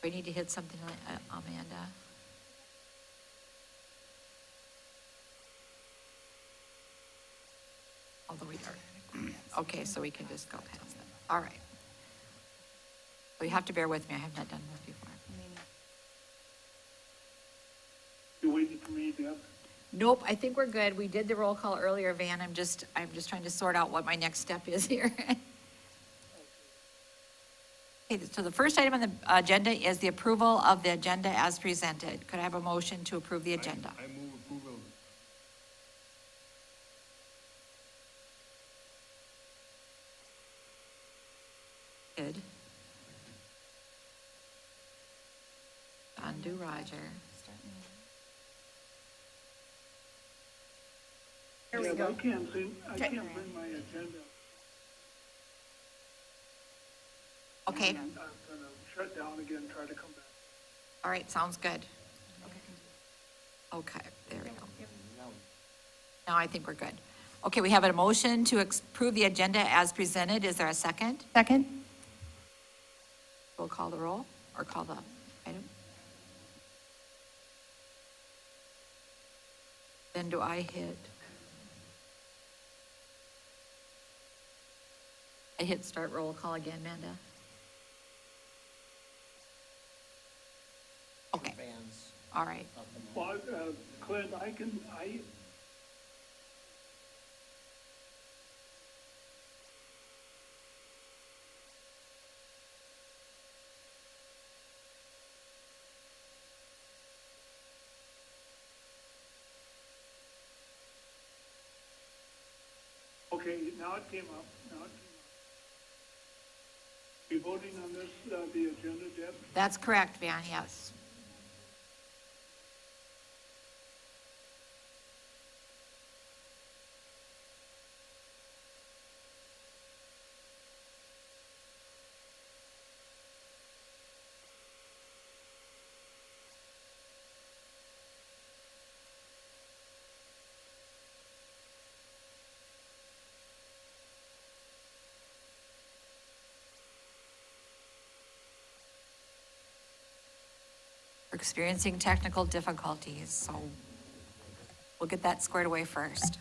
We need to hit something, Amanda. Although we are, okay, so we can just go past that. All right. So you have to bear with me, I have not done this before. You waiting for me, Deb? Nope, I think we're good. We did the roll call earlier, Van. I'm just trying to sort out what my next step is here. Okay, so the first item on the agenda is the approval of the agenda as presented. Could I have a motion to approve the agenda? I move approval. Good. Undo Roger. Here we Yeah, go. I can't bring my agenda. Okay, I'm gonna shut down again, try to come back. all right, sounds good. Okay, there we go. Now I think we're good. Okay, we have a motion to approve the agenda as presented. Is there a second? Second? We'll call the roll or call the item. Then do I hit? I hit start roll call again, Amanda. Okay, Fans all right. of the moment. Well, Clint, okay, now it came up. You voting on this, the agenda, Deb? That's correct, Van, yes. We're experiencing technical difficulties, so we'll get that squared away first.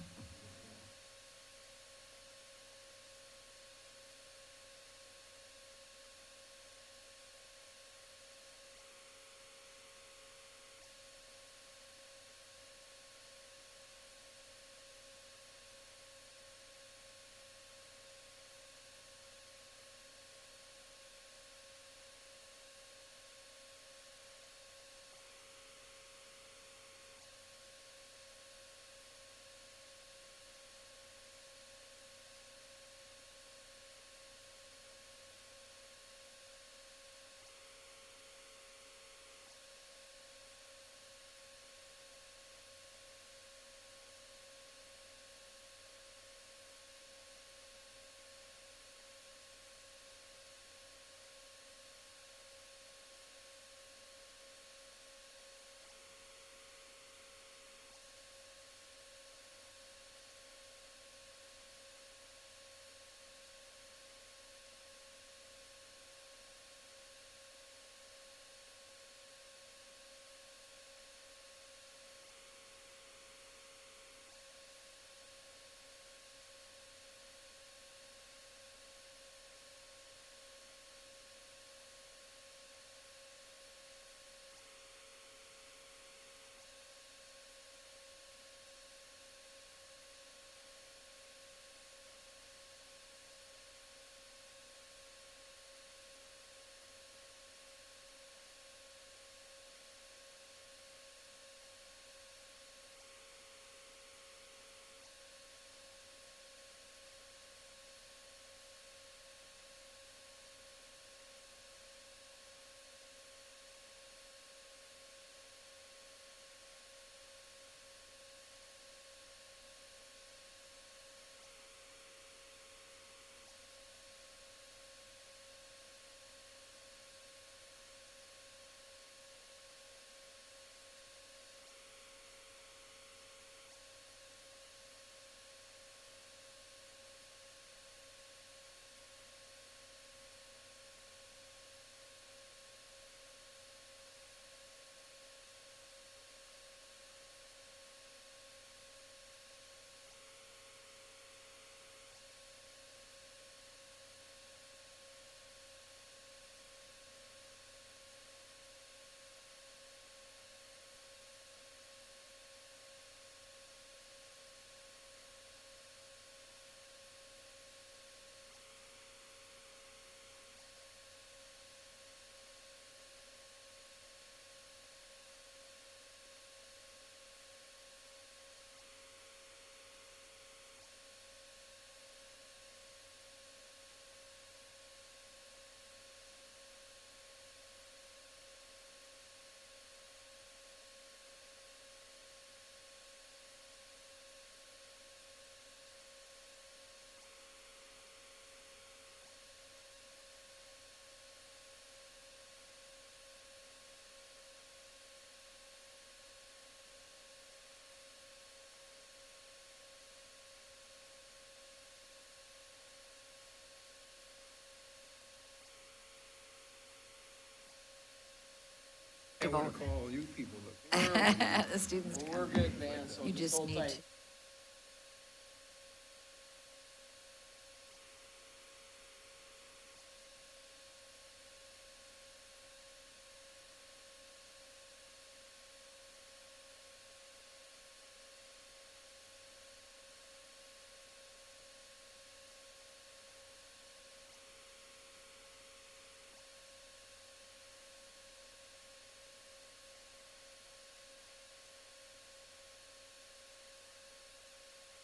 to I want vote. to call you people, but The students. We're good, man, so You just hold need tight. to.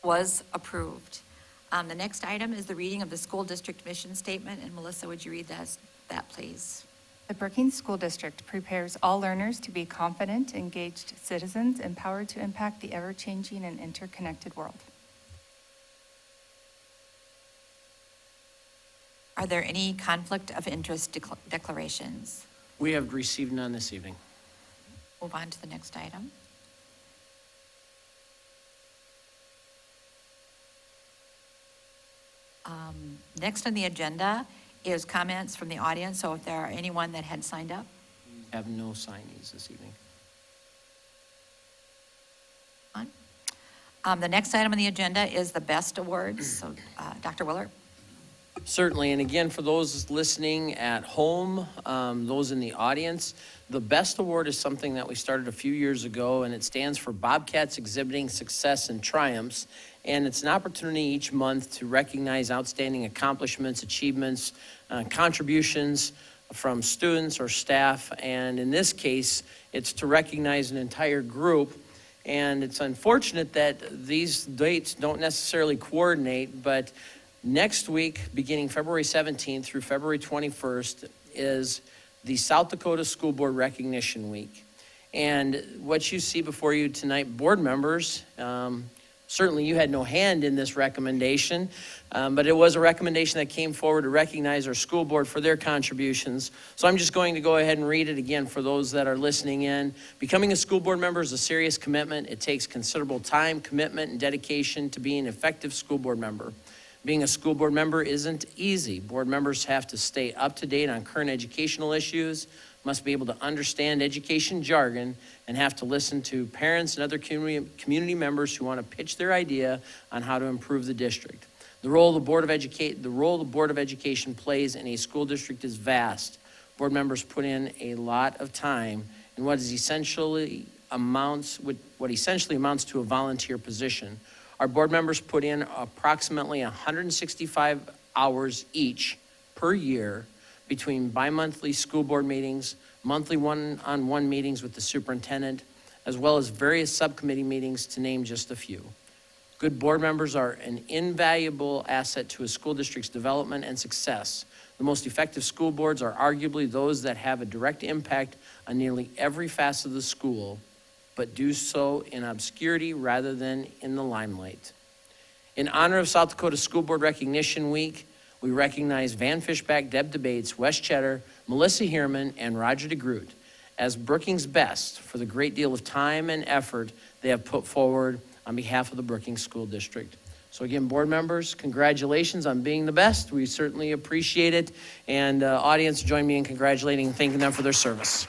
Was approved. The next item is the reading of the school district mission statement, and Melissa, would you read that, please? The Brookings School District prepares all learners to be confident, engaged citizens empowered to impact the ever-changing and interconnected world. Are there any conflict of interest declarations? We have received none this evening. Move on to the next item. Next on the agenda is comments from the audience, so if there are anyone that had signed up. Have no signees this evening. The next item on the agenda is the BEST Awards, so Dr. Willard. Certainly, and again, for those listening at home, those in the audience, the BEST Award is something that we started a few years ago, and it stands for Bobcats Exhibiting Success and Triumphs. And it's an opportunity each month to recognize outstanding accomplishments, achievements, contributions from students or staff. And in this case, it's to recognize an entire group. And it's unfortunate that these dates don't necessarily coordinate, but next week, beginning February 17th through February 21st, is the South Dakota School Board Recognition Week. And what you see before you tonight, board members, certainly you had no hand in this recommendation, but it was a recommendation that came forward to recognize our school board for their contributions. So I'm just going to go ahead and read it again for those that are listening in. Becoming a school board member is a serious commitment. It takes considerable time, commitment, and dedication to be an effective school board member. Being a school board member isn't easy. Board members have to stay up to date on current educational issues, must be able to understand education jargon, and have to listen to parents and other community members who want to pitch their idea on how to improve the district. The role the Board of Education plays in a school district is vast. Board members put in a lot of time in what essentially amounts to a volunteer position. Our board members put in approximately 165 hours each per year between bi-monthly school board meetings, monthly one-on-one meetings with the superintendent, as well as various subcommittee meetings, to name just a few. Good board members are an invaluable asset to a school district's development and success. The most effective school boards are arguably those that have a direct impact on nearly every facet of the school, but do so in obscurity rather than in the limelight. In honor of South Dakota School Board Recognition Week, we recognize Van Fishback, Deb Debates, Wes Cheddar, Melissa Heerman, and Roger DeGroot as Brookings Best for the great deal of time and effort they have put forward on behalf of the Brookings School District. So again, board members, congratulations on being the best. We certainly appreciate it. And audience, join me in congratulating and thanking them for their service.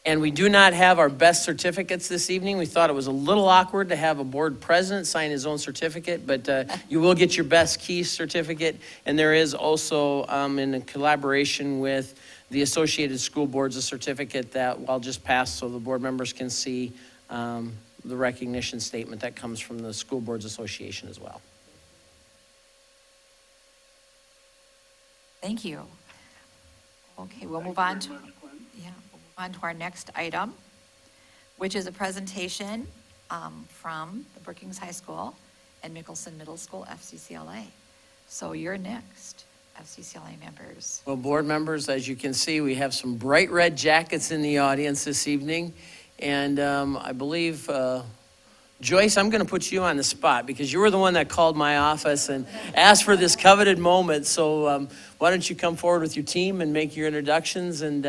And we do not have our best certificates this evening. We thought it was a little awkward to have a board president sign his own certificate, but you will get your best key certificate. And there is also, in collaboration with the Associated School Boards, a certificate that I'll just pass so the board members can see the recognition statement that comes from the School Boards Association as well. Thank you. Okay, we'll move on to, Thank you very much, Glenn. yeah, we'll move on to our next item, which is a presentation from the Brookings High School and Mickelson Middle School FCCLA. So you're next, FCCLA members. Well, board members, as you can see, we have some bright red jackets in the audience this evening. And I believe, Joyce, I'm going to put you on the spot because you were the one that called my office and asked for this coveted moment. So why don't you come forward with your team and make your introductions? And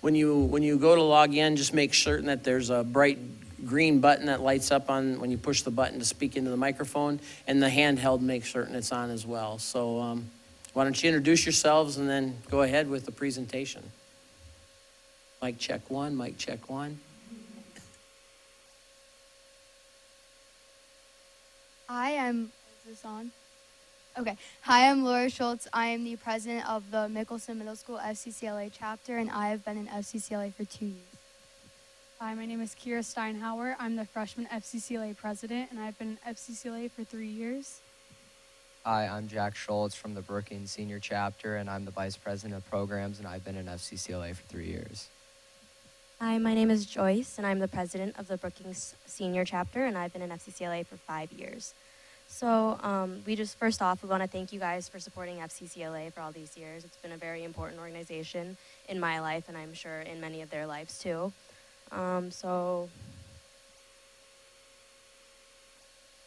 when you go to log in, just make certain that there's a bright green button that lights up on when you push the button to speak into the microphone, and the handheld, make certain it's on as well. So Why don't you introduce yourselves and then go ahead with the presentation? Mic check one, mic check one. Hi, is this on? Okay. Hi, I'm Laura Schultz. I am the president of the Mickelson Middle School FCCLA chapter, and I have been in FCCLA for 2 years. Hi, my name is Kira Steinhauer. I'm the freshman FCCLA president, and I've been in FCCLA for 3 years. Hi, I'm Jack Schultz from the Brookings senior chapter, and I'm the vice president of programs, and I've been in FCCLA for 3 years. Hi, my name is Joyce, and I'm the president of the Brookings Senior Chapter, and I've been in FCCLA for 5 years. So first off, we want to thank you guys for supporting FCCLA for all these years. It's been a very important organization in my life, and I'm sure in many of their lives too.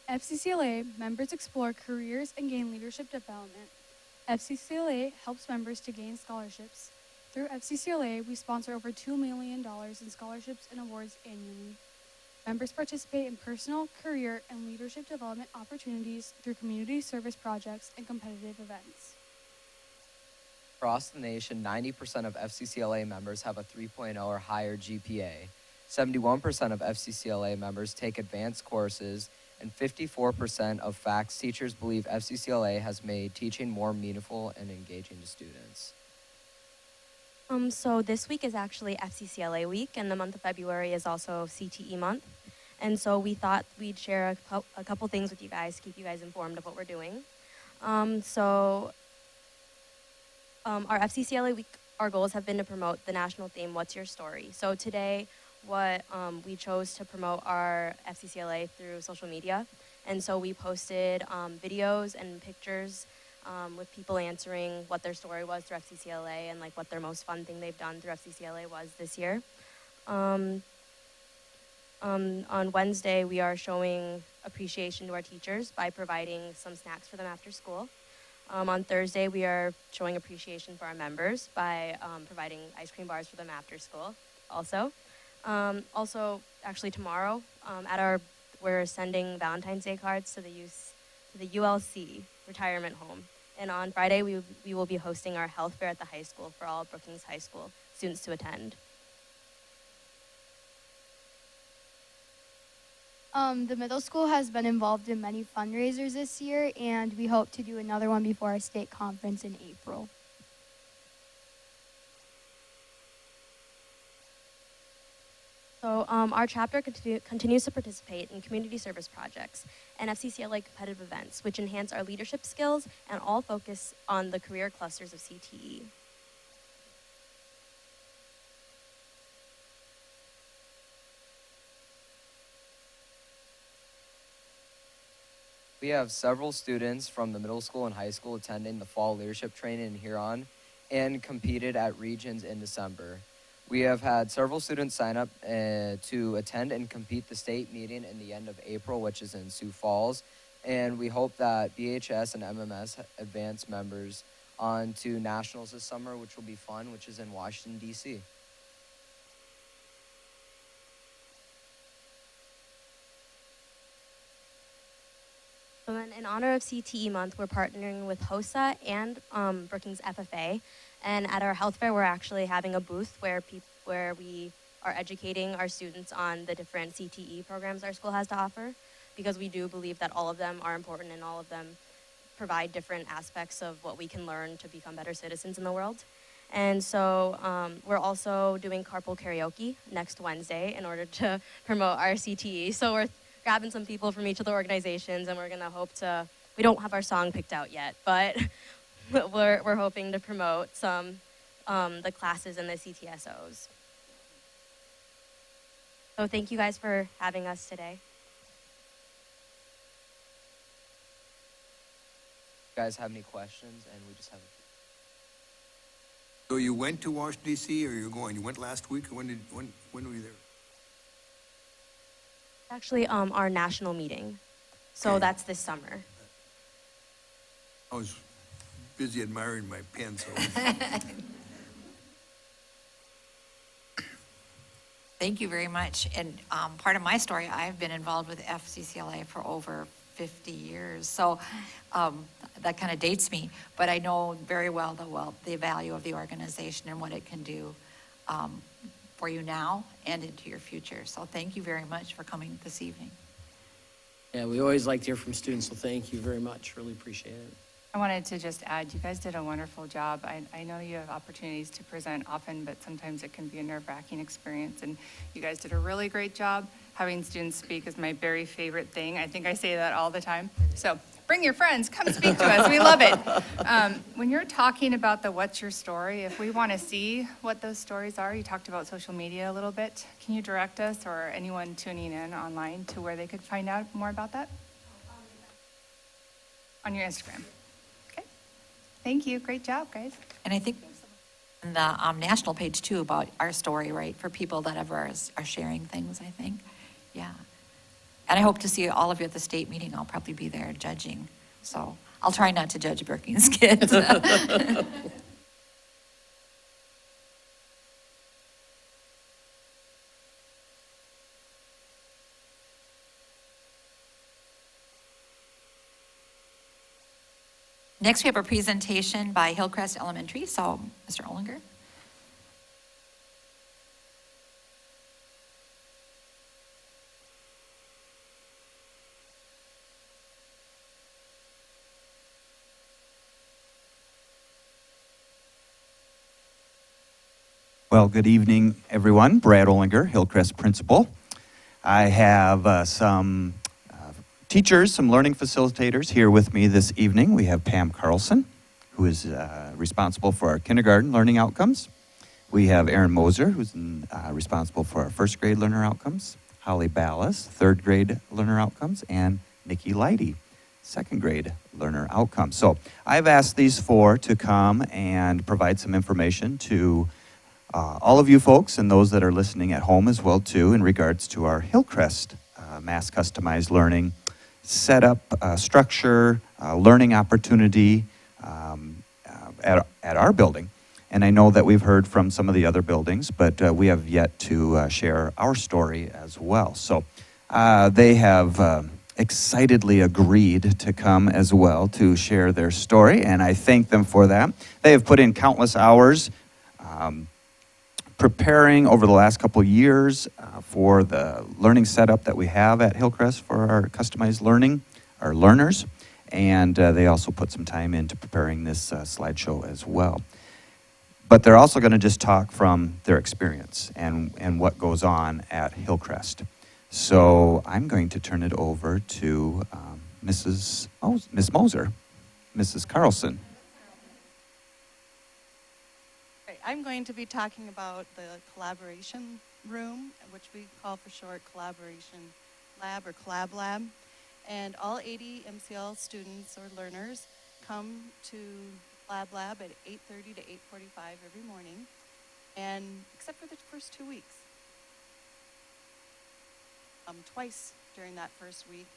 FCCLA members explore careers and gain leadership development. FCCLA helps members to gain scholarships. Through FCCLA, we sponsor over $2 million in scholarships and awards annually. Members participate in personal, career, and leadership development opportunities through community service projects and competitive events. Across the nation, 90% of FCCLA members have a 3.0 or higher GPA. 71% of FCCLA members take advanced courses, and 54% of FACS teachers believe FCCLA has made teaching more meaningful and engaging to students. So this week is actually FCCLA week, and the month of February is also CTE month. And so we thought we'd share a couple things with you guys, keep you guys informed of what we're doing. Our FCCLA week, our goals have been to promote the national theme, What's Your Story? So today, we chose to promote our FCCLA through social media. And so we posted videos and pictures with people answering what their story was through FCCLA and like what their most fun thing they've done through FCCLA was this year. On Wednesday, we are showing appreciation to our teachers by providing some snacks for them after school. On Thursday, we are showing appreciation for our members by providing ice cream bars for them after school also. Actually tomorrow, we're sending Valentine's Day cards to the ULC retirement home. And on Friday, we will be hosting our health fair at the high school for all Brookings High School students to attend. The middle school has been involved in many fundraisers this year, and we hope to do another one before our state conference in April. So our chapter continues to participate in community service projects and FCCLA competitive events, which enhance our leadership skills and all focus on the career clusters of CTE. We have several students from the middle school and high school attending the fall leadership training in Huron and competed at regions in December. We have had several students sign up to attend and compete the state meeting in the end of April, which is in Sioux Falls. And we hope that BHS and MMS advance members on to nationals this summer, which will be fun, which is in Washington, D.C. So then in honor of CTE month, we're partnering with HOSA and Brookings FFA. And at our health fair, we're actually having a booth where we are educating our students on the different CTE programs our school has to offer, because we do believe that all of them are important and all of them provide different aspects of what we can learn to become better citizens in the world. And so we're also doing carpool karaoke next Wednesday in order to promote our CTE. So we're grabbing some people from each of the organizations, and we're gonna hope to, we don't have our song picked out yet, but we're hoping to promote some the classes and the CTSOs. So thank you guys for having us today. You guys have any questions? And we just have So you went to Washington D.C. or you're going? You went last week? Or when were you there? Actually, our national meeting. So Okay. that's this summer. I was busy admiring my pen, so. Thank you very much. And part of my story, I've been involved with FCCLA for over 50 years. So that kind of dates me, but I know very well the value of the organization and what it can do for you now and into your future. So thank you very much for coming this evening. Yeah, we always like to hear from students, so thank you very much. Really appreciate it. I wanted to just add, you guys did a wonderful job. I know you have opportunities to present often, but sometimes it can be a nerve-wracking experience, and you guys did a really great job. Having students speak is my very favorite thing. I think I say that all the time. So bring your friends, come speak to us. We love it. When you're talking about the what's your story, if we want to see what those stories are, you talked about social media a little bit. Can you direct us or anyone tuning in online to where they could find out more about that? On your Instagram. Okay. Thank you. Great job, guys. And I think there's on the national page too about our story, right? For people that ever are sharing things, I think. Yeah. And I hope to see all of you at the state meeting. I'll probably be there judging. So I'll try not to judge Brookings kids. Next, we have a presentation by Hillcrest Elementary. So, Mr. Olinger. Well, good evening, everyone. Brad Olinger, Hillcrest Principal. I have some teachers, some learning facilitators here with me this evening. We have Pam Carlson, who is responsible for our kindergarten learning outcomes. We have Aaron Moser, who's responsible for our first grade learner outcomes. Holly Ballas, third grade learner outcomes. And Nikki Leidy, second grade learner outcomes. So I've asked these four to come and provide some information to all of you folks and those that are listening at home as well too in regards to our Hillcrest mass customized learning setup, structure, learning opportunity at our building. And I know that we've heard from some of the other buildings, but we have yet to share our story as well. So they have excitedly agreed to come as well to share their story, and I thank them for that. They have put in countless hours preparing over the last couple of years for the learning setup that we have at Hillcrest for our customized learning, our learners, and they also put some time into preparing this slideshow as well. But they're also going to just talk from their experience and what goes on at Hillcrest. So I'm going to turn it over to Miss Moser, Mrs. Carlson. I'm going to be talking about the collaboration room, which we call for short collaboration lab or collab lab. And all 80 MCL students or learners come to Lab at 8:30 to 8:45 every morning, and except for the first 2 weeks. Twice during that first week,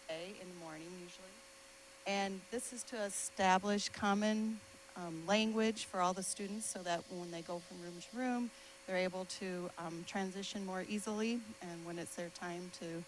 in the morning usually. And this is to establish common language for all the students so that when they go from room to room, they're able to transition more easily, and when it's their time to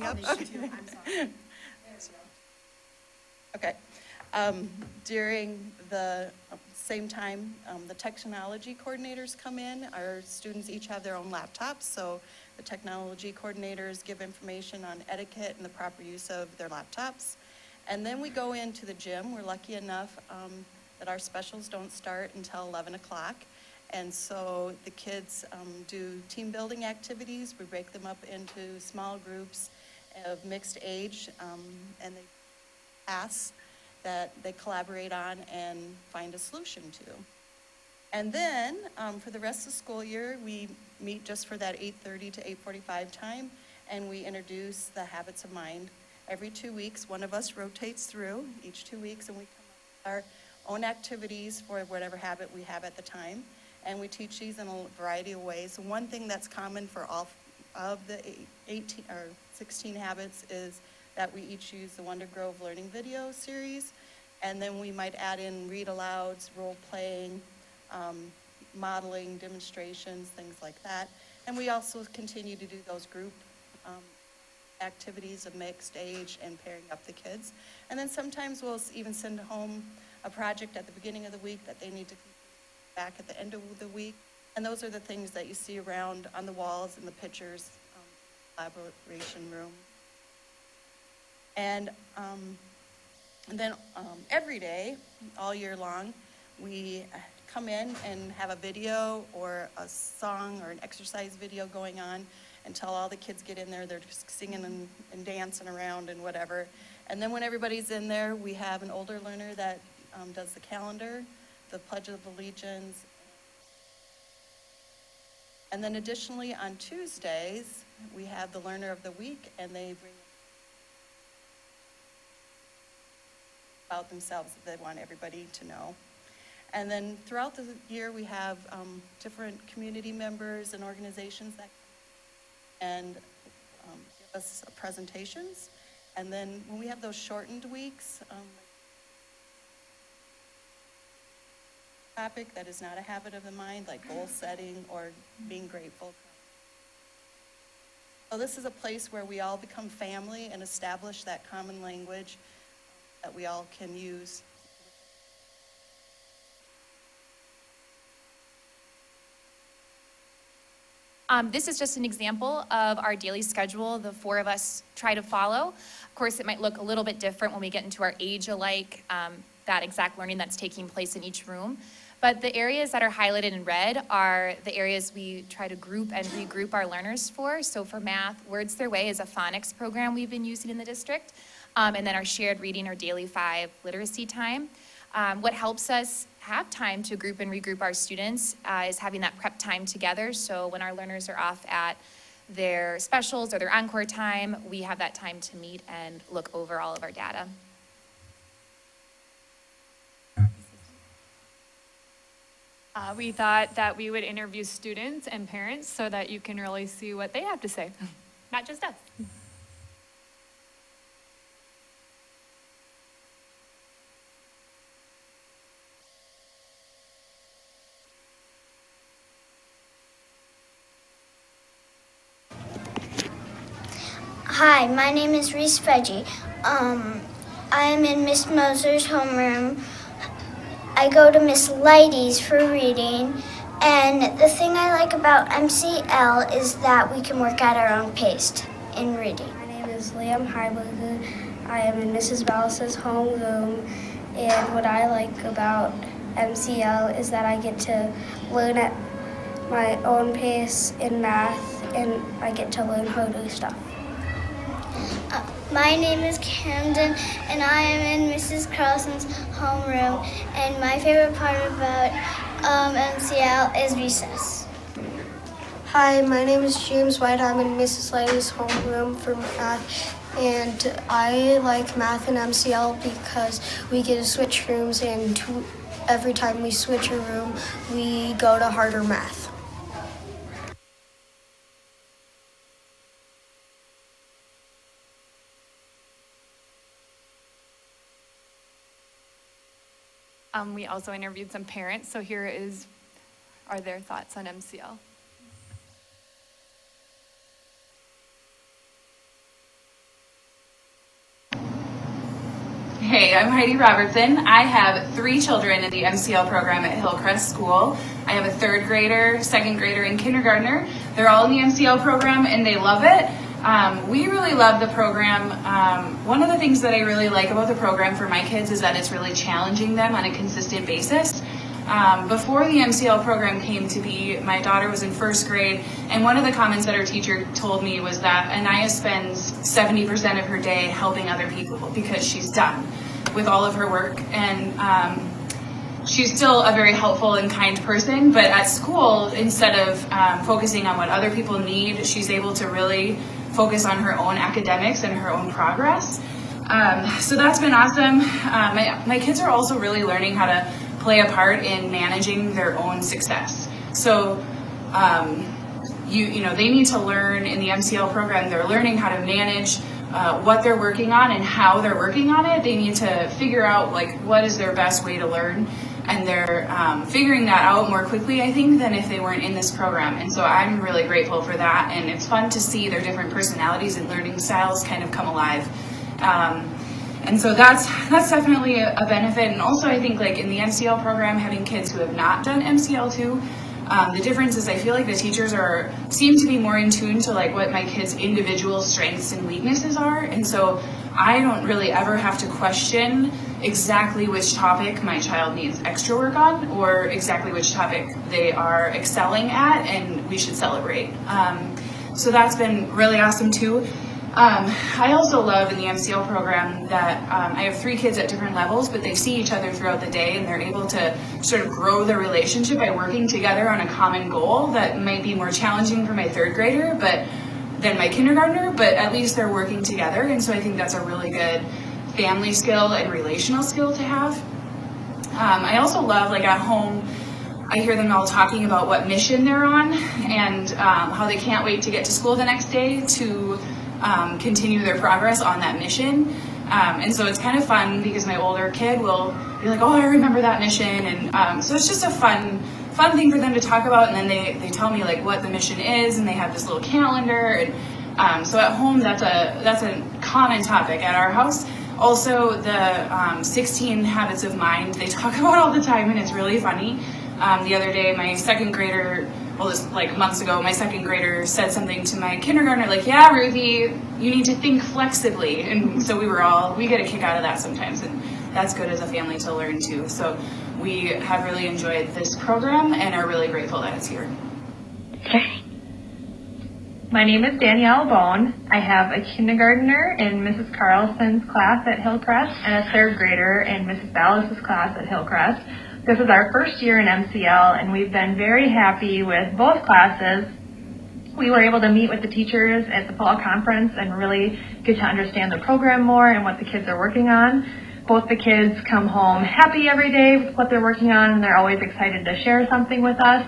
up. Okay. Okay. During the same time, the technology coordinators come in. Our students each have their own laptops, so the technology coordinators give information on etiquette and the proper use of their laptops. And then we go into the gym. We're lucky enough that our specials don't start until 11 o'clock. And so the kids do team building activities. We break them up into small groups of mixed age, and they tasks that they collaborate on and find a solution to. And then for the rest of the school year, we meet just for that 8:30 to 8:45 time, and we introduce the habits of mind. Every 2 weeks, one of us rotates through each 2 weeks, and we come up with our own activities for whatever habit we have at the time. And we teach these in a variety of ways. One thing that's common for all of the 18 or 16 habits is that we each use the Wonder Grove Learning Video series. And then we might add in read alouds, role playing, modeling, demonstrations, things like that. And we also continue to do those group activities of mixed age and pairing up the kids. And then sometimes we'll even send home a project at the beginning of the week that they need to complete back at the end of the week. And those are the things that you see around on the walls and the pictures, collaboration room. And then every day, all year long, we come in and have a video or a song or an exercise video going on until all the kids get in there. They're just singing and dancing around and whatever. And then when everybody's in there, we have an older learner that does the calendar, the Pledge of Allegiance. And then additionally, on Tuesdays, we have the Learner of the Week, and they bring about themselves that they want everybody to know. And then throughout the year, we have different community members and organizations that come and give us presentations. And then when we have those shortened weeks, topic that is not a habit of the mind, like goal setting or being grateful. So this is a place where we all become family and establish that common language that we all can use. This is just an example of our daily schedule the four of us try to follow. Of course, it might look a little bit different when we get into our age-alike, that exact learning that's taking place in each room. But the areas that are highlighted in red are the areas we try to group and regroup our learners for. So for math, Words Their Way is a phonics program we've been using in the district. And then our shared reading or daily 5 literacy time. What helps us have time to group and regroup our students is having that prep time together. So when our learners are off at their specials or their encore time, we have that time to meet and look over all of our data. We thought that we would interview students and parents so that you can really see what they have to say, not just us. Hi, my name is Reese Veggie. I am in Miss Moser's homeroom. I go to Miss Leidy's for reading, and the thing I like about MCL is that we can work at our own pace in reading. My name is Liam Heiberger. I am in Mrs. Ballas's homeroom, and what I like about MCL is that I get to learn at my own pace in math, and I get to learn how to do stuff. My name is Camden, and I am in Mrs. Carlson's homeroom, and my favorite part about MCL is recess. Hi, my name is James White. I'm in Mrs. Leidy's homeroom for math, and I like math in MCL because we get to switch rooms, and every time we switch a room, we go to harder math. We also interviewed some parents, so here are their thoughts on MCL. Hey, I'm Heidi Robertson. I have 3 children in the MCL program at Hillcrest School. I have a 3rd grader, 2nd grader, and kindergartner. They're all in the MCL program and they love it. We really love the program. One of the things that I really like about the program for my kids is that it's really challenging them on a consistent basis. Before the MCL program came to be, my daughter was in 1st grade, and one of the comments that her teacher told me was that Anaya spends 70% of her day helping other people because she's done with all of her work. And she's still a very helpful and kind person, but at school, instead of focusing on what other people need, she's able to really focus on her own academics and her own progress. So that's been awesome. My kids are also really learning how to play a part in managing their own success. So, they need to learn in the MCL program, they're learning how to manage what they're working on and how they're working on it. They need to figure out what is their best way to learn, and they're figuring that out more quickly, I think, than if they weren't in this program. And so I'm really grateful for that, and it's fun to see their different personalities and learning styles kind of come alive. And so that's definitely a benefit. And also I think in the MCL program, having kids who have not done MCL too, the difference is I feel like the teachers seem to be more in tune to what my kids' individual strengths and weaknesses are. And so I don't really ever have to question exactly which topic my child needs extra work on or exactly which topic they are excelling at and we should celebrate. So that's been really awesome too. I also love in the MCL program that I have 3 kids at different levels, but they see each other throughout the day and they're able to sort of grow their relationship by working together on a common goal that might be more challenging for my 3rd grader than my kindergartner, but at least they're working together. And so I think that's a really good family skill and relational skill to have. I also love at home, I hear them all talking about what mission they're on and how they can't wait to get to school the next day to continue their progress on that mission. And so it's kind of fun because my older kid will be like, oh, I remember that mission. And so it's just a fun thing for them to talk about. And then they tell me what the mission is, and they have this little calendar. And so at home, that's a common topic at our house. Also, the 16 habits of mind, they talk about all the time, and it's really funny. The other day, my 2nd grader, months ago, my 2nd grader said something to my kindergartner, yeah, Ruthie, you need to think flexibly. And so we get a kick out of that sometimes, and that's good as a family to learn too. So we have really enjoyed this program and are really grateful that it's here. My name is Danielle Bone. I have a kindergartner in Mrs. Carlson's class at Hillcrest and a 3rd grader in Mrs. Ballas's class at Hillcrest. This is our first year in MCL, and we've been very happy with both classes. We were able to meet with the teachers at the fall conference and really get to understand the program more and what the kids are working on. Both the kids come home happy every day with what they're working on, and they're always excited to share something with us.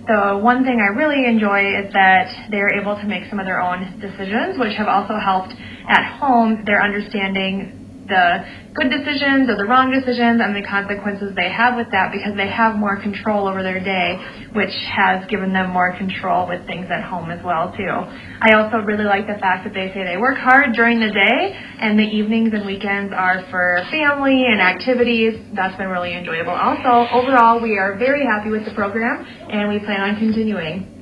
The one thing I really enjoy is that they're able to make some of their own decisions, which have also helped at home. They're understanding the good decisions or the wrong decisions and the consequences they have with that because they have more control over their day, which has given them more control with things at home as well too. I also really like the fact that they say they work hard during the day and the evenings and weekends are for family and activities. That's been really enjoyable. Also, overall, we are very happy with the program and we plan on continuing.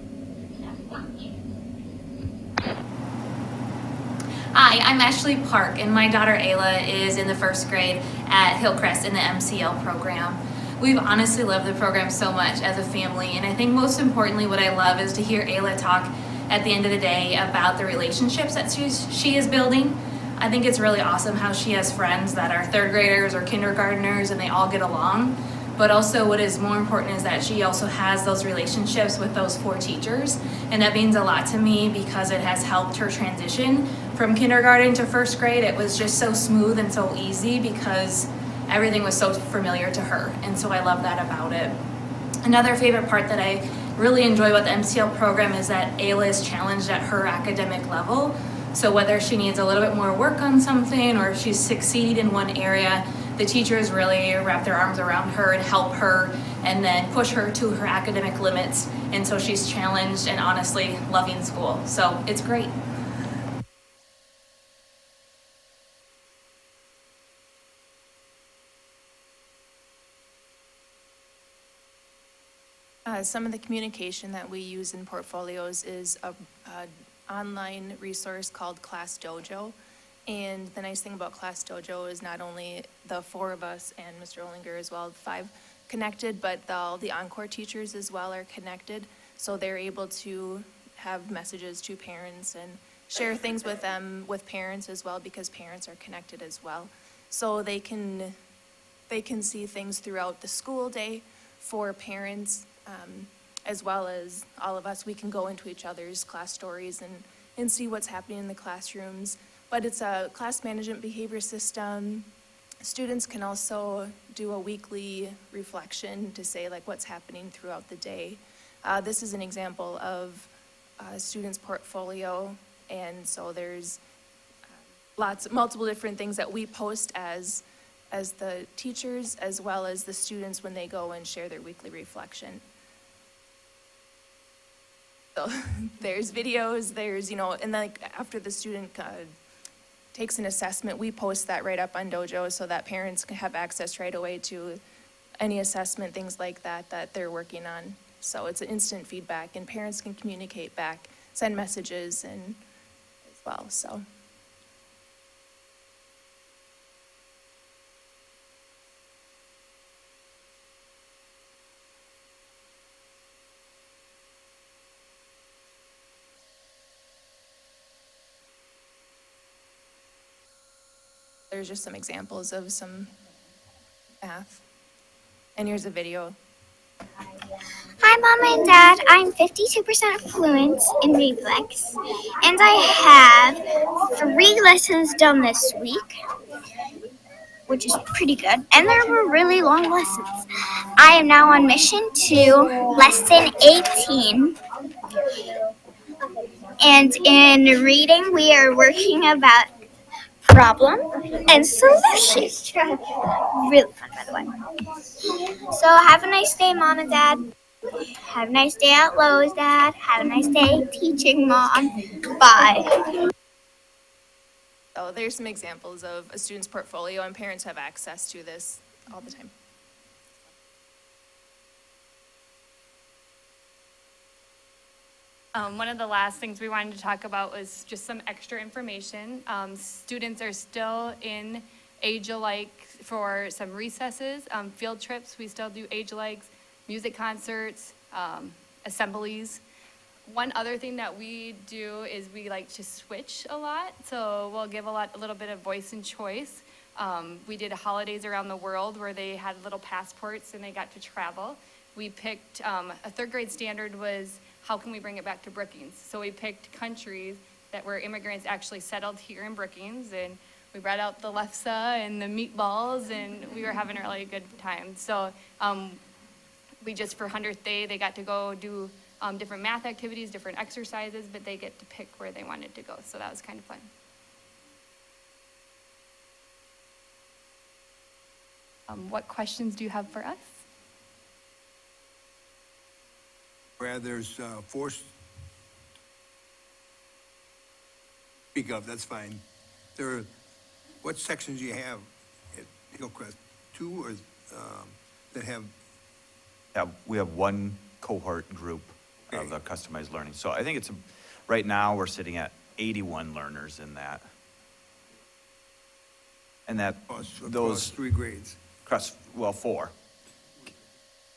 Hi, I'm Ashley Park, and my daughter Ayla is in the 1st grade at Hillcrest in the MCL program. We've honestly loved the program so much as a family, and I think most importantly what I love is to hear Ayla talk at the end of the day about the relationships that she is building. I think it's really awesome how she has friends that are 3rd graders or kindergartners and they all get along. But also what is more important is that she also has those relationships with those 4 teachers. And that means a lot to me because it has helped her transition from kindergarten to 1st grade. It was just so smooth and so easy because everything was so familiar to her. And so I love that about it. Another favorite part that I really enjoy about the MCL program is that Ayla is challenged at her academic level. So whether she needs a little bit more work on something or if she's succeeded in one area, the teachers really wrap their arms around her and help her and then push her to her academic limits. And so she's challenged and honestly loving school. So it's great. Some of the communication that we use in portfolios is a online resource called Class Dojo. And the nice thing about Class Dojo is not only the four of us and Mr. Olinger as well, 5 connected, but all the Encore teachers as well are connected. So they're able to have messages to parents and share things with them, with parents as well, because parents are connected as well. So they can see things throughout the school day for parents, as well as all of us. We can go into each other's class stories and see what's happening in the classrooms. But it's a class management behavior system. Students can also do a weekly reflection to say like what's happening throughout the day. This is an example of a student's portfolio, and so there's multiple different things that we post as the teachers as well as the students when they go and share their weekly reflection. So there's videos, there's, and then after the student takes an assessment, we post that right up on Dojo so that parents can have access right away to any assessment, things like that they're working on. So it's an instant feedback, and parents can communicate back, send messages and as well, so. There's just some examples of some math. And here's a video. Hi, Mom and Dad. I'm 52% fluent in reflex, and I have 3 lessons done this week, which is pretty good. And there were really long lessons. I am now on mission to lesson 18. And in reading, we are working about problem and solution. Really fun, by the way. So have a nice day, Mom and Dad. Have a nice day at Lowe's, Dad. Have a nice day teaching, Mom. Bye. So there's some examples of a student's portfolio, and parents have access to this all the time. One of the last things we wanted to talk about was just some extra information. Students are still in age-alike for some recesses, field trips. We still do age-alikes, music concerts, assemblies. One other thing that we do is we like to switch a lot. So we'll give a little bit of voice and choice. We did holidays around the world where they had little passports and they got to travel. We picked, a 3rd grade standard was, how can we bring it back to Brookings? So we picked countries that were immigrants actually settled here in Brookings, and we brought out the lefse and the meatballs, and we were having a really good time. So we just, for 100th day, they got to go do different math activities, different exercises, but they get to pick where they wanted to go. So that was kind of fun. What questions do you have for us? Brad, there's 4. Speak up, that's fine. What sections do you have at Hillcrest? 2 or that have? Yeah, we have 1 cohort group of the customized learning. So I think right now we're sitting at 81 learners in that. And that Across 3 grades. 4.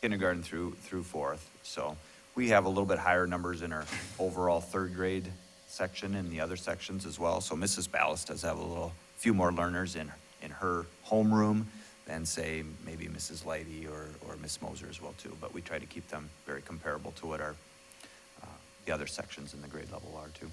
Kindergarten through 4th. So we have a little bit higher numbers in our overall 3rd grade section and the other sections as well. So Mrs. Ballast does have a few more learners in her homeroom than, say, maybe Mrs. Leidy or Miss Moser as well too. But we try to keep them very comparable to what the other sections in the grade level are too.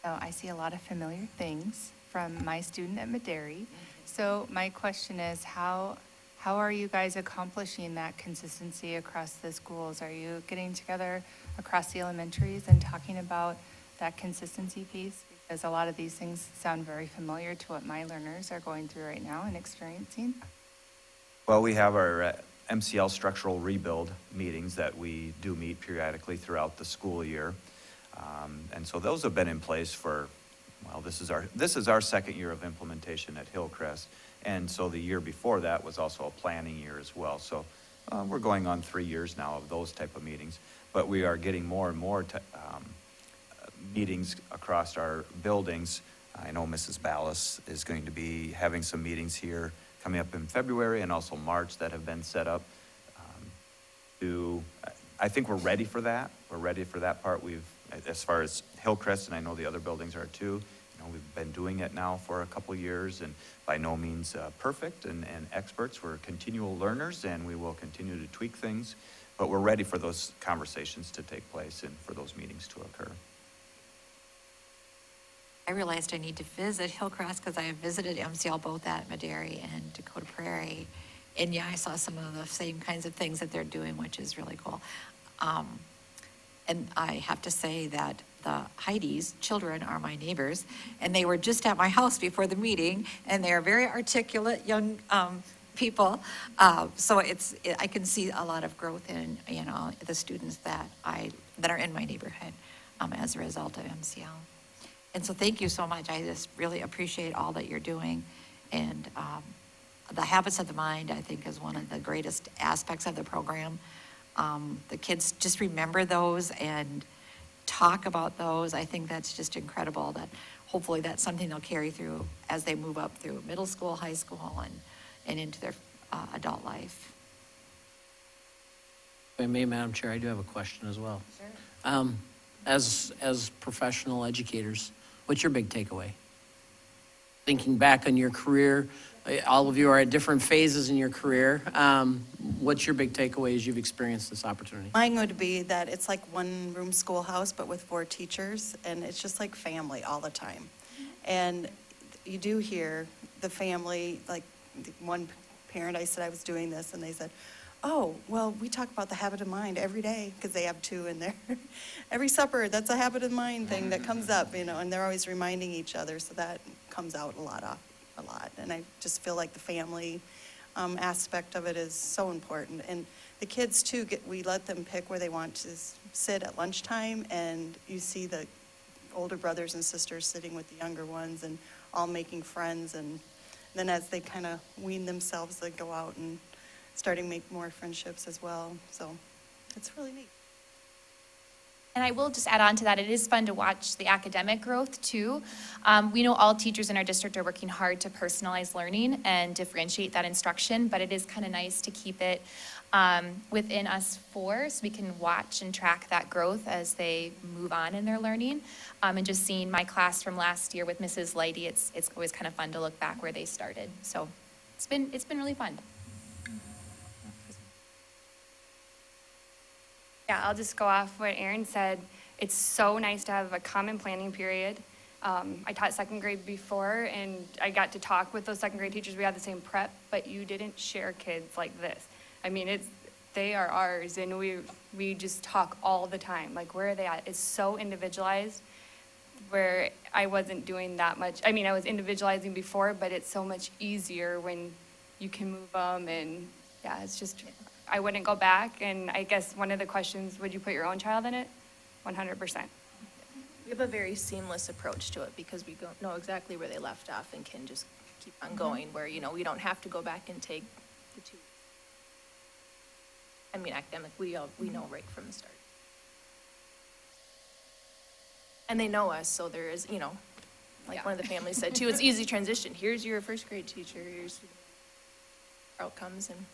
So I see a lot of familiar things from my student at Maderi. So my question is, how are you guys accomplishing that consistency across the schools? Are you getting together across the elementaries and talking about that consistency piece? Because a lot of these things sound very familiar to what my learners are going through right now and experiencing. Well, we have our MCL structural rebuild meetings that we do meet periodically throughout the school year. And so those have been in place for well, this is our second year of implementation at Hillcrest. And so the year before that was also a planning year as well. So we're going on 3 years now of those type of meetings. But we are getting more and more meetings across our buildings. I know Mrs. Ballas is going to be having some meetings here coming up in February and also March that have been set up. I think we're ready for that. We're ready for that part. As far as Hillcrest, and I know the other buildings are too, we've been doing it now for a couple years, and by no means perfect and experts. We're continual learners, and we will continue to tweak things, but we're ready for those conversations to take place and for those meetings to occur. I realized I need to visit Hillcrest because I have visited MCL both at Madera and Dakota Prairie. And yeah, I saw some of the same kinds of things that they're doing, which is really cool. And I have to say that the Heidi's children are my neighbors, and they were just at my house before the meeting, and they are very articulate young people. So I can see a lot of growth in the students that are in my neighborhood as a result of MCL. And so thank you so much. I just really appreciate all that you're doing. And the habits of the mind, I think, is one of the greatest aspects of the program. The kids just remember those and talk about those. I think that's just incredible, that hopefully that's something they'll carry through as they move up through middle school, high school, and into their adult life. If I may, Madam Chair, I do have a question as well. Sure. As professional educators, what's your big takeaway? Thinking back on your career, all of you are at different phases in your career. What's your big takeaway as you've experienced this opportunity? Mine would be that it's like one room schoolhouse, but with 4 teachers, and it's just like family all the time. And you do hear the family, like one parent, I said I was doing this, and they said, oh, well, we talk about the habit of mind every day, because they have 2 in there. Every supper, that's a habit of mind thing that comes up, and they're always reminding each other, so that comes out a lot. And I just feel like the family aspect of it is so important. And the kids too, we let them pick where they want to sit at lunchtime, and you see the older brothers and sisters sitting with the younger ones and all making friends. And then as they kind of wean themselves, they go out and starting to make more friendships as well. So it's really neat. And I will just add on to that, it is fun to watch the academic growth too. We know all teachers in our district are working hard to personalize learning and differentiate that instruction, but it is kind of nice to keep it within us 4 so we can watch and track that growth as they move on in their learning. And just seeing my class from last year with Mrs. Lighty, it's always kind of fun to look back where they started. So it's been really fun. Yeah, I'll just go off what Erin said. It's so nice to have a common planning period. I taught 2nd grade before, and I got to talk with those 2nd grade teachers. We had the same prep, but you didn't share kids like this. I mean, they are ours, and we just talk all the time. Like, where are they at? It's so individualized, where I wasn't doing that much. I mean, I was individualizing before, but it's so much easier when you can move them, and yeah, it's just... I wouldn't go back, and I guess one of the questions, would you put your own child in it? 100%. We have a very seamless approach to it because we know exactly where they left off and can just keep on going, where, we don't have to go back and take the 2. I mean, academic, we know right from the start. And they know us, so there is, like one of the families said too, it's easy transition. Here's your 1st grade teacher, here's outcomes, and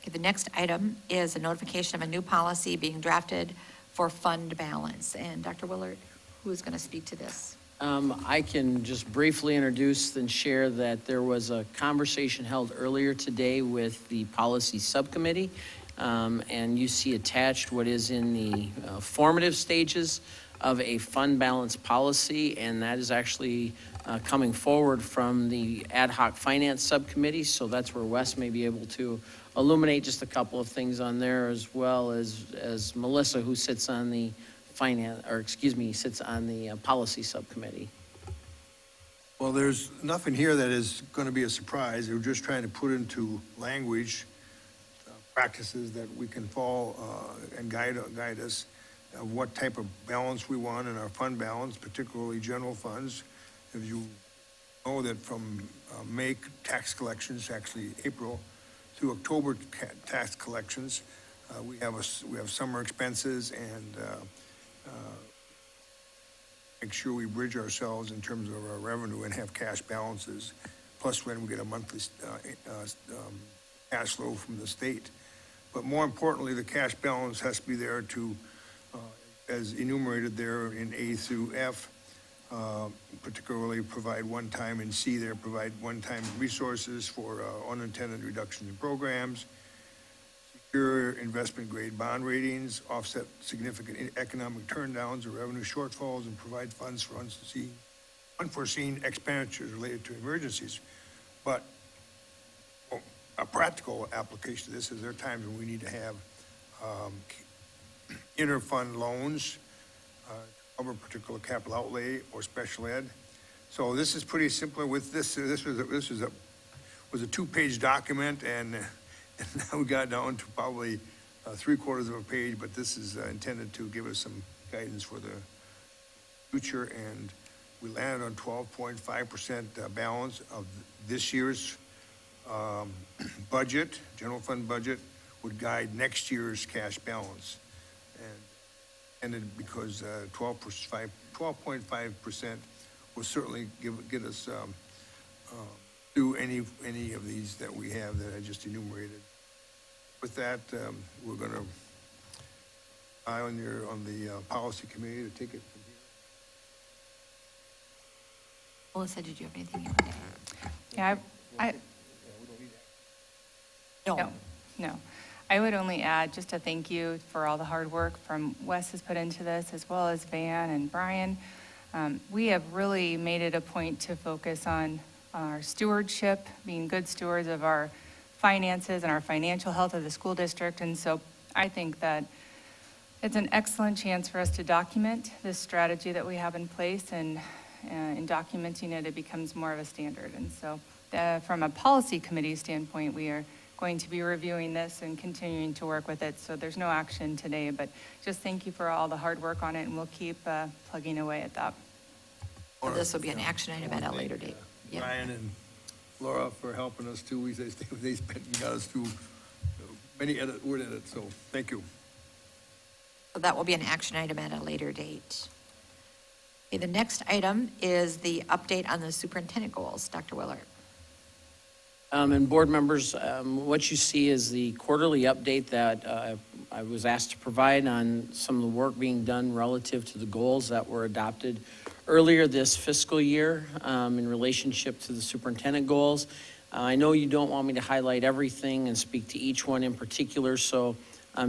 Okay, the next item is a notification of a new policy being drafted for fund balance. And Dr. Willard, who is going to speak to this? I can just briefly introduce and share that there was a conversation held earlier today with the policy subcommittee, and you see attached what is in the formative stages of a fund balance policy, and that is actually coming forward from the ad hoc finance subcommittee, so that's where Wes may be able to illuminate just a couple of things on there, as well as Melissa, who sits on the sits on the policy subcommittee. Well, there's nothing here that is going to be a surprise. We're just trying to put into language practices that we can follow and guide us of what type of balance we want in our fund balance, particularly general funds. If you know that from May tax collections, actually April through October tax collections, we have summer expenses and make sure we bridge ourselves in terms of our revenue and have cash balances, plus when we get a monthly cash flow from the state. But more importantly, the cash balance has to be there to, as enumerated there in A through F, particularly provide one-time, and C there, provide one-time resources for unintended reductions in programs, secure investment-grade bond ratings, offset significant economic turndowns or revenue shortfalls, and provide funds for unforeseen expenditures related to emergencies. But a practical application of this is there are times when we need to have inter-fund loans to cover particular capital outlay or special ed. So this is pretty simple with this. This was a two-page document, and now we got down to probably 3/4 of a page, but this is intended to give us some guidance for the future, and we landed on 12.5% balance of this year's budget. General fund budget would guide next year's cash balance, and ended because 12.5% will certainly get us through any of these that we have that I just enumerated. With that, we're going to eye on the policy committee to take it from here. Melissa, did you have anything you wanted to add? Yeah, No. I would only add just a thank you for all the hard work from Wes has put into this, as well as Van and Brian. We have really made it a point to focus on our stewardship, being good stewards of our finances and our financial health of the school district. And so I think that it's an excellent chance for us to document this strategy that we have in place, and in documenting it, it becomes more of a standard. And so from a policy committee standpoint, we are going to be reviewing this and continuing to work with it. So there's no action today, but just thank you for all the hard work on it, and we'll keep plugging away at that. So this will be an action item at a later date. Yep. Brian and Laura for helping us too. They spent and got us through many word edits, so thank you. So that will be an action item at a later date. Okay, the next item is the update on the superintendent goals. Dr. Willard. And board members, what you see is the quarterly update that I was asked to provide on some of the work being done relative to the goals that were adopted earlier this fiscal year in relationship to the superintendent goals. I know you don't want me to highlight everything and speak to each one in particular, so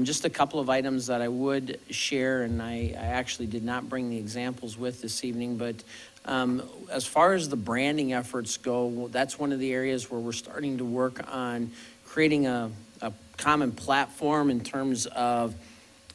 just a couple of items that I would share, and I actually did not bring the examples with this evening, but as far as the branding efforts go, that's one of the areas where we're starting to work on creating a common platform in terms of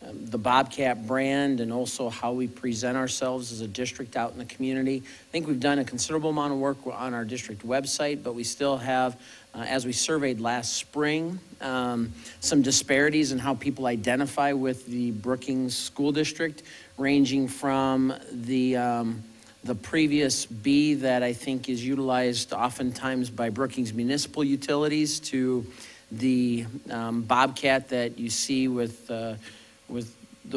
the Bobcat brand and also how we present ourselves as a district out in the community. I think we've done a considerable amount of work on our district website, but we still have, as we surveyed last spring, some disparities in how people identify with the Brookings School District, ranging from the previous B that I think is utilized oftentimes by Brookings Municipal Utilities to the Bobcat that you see with the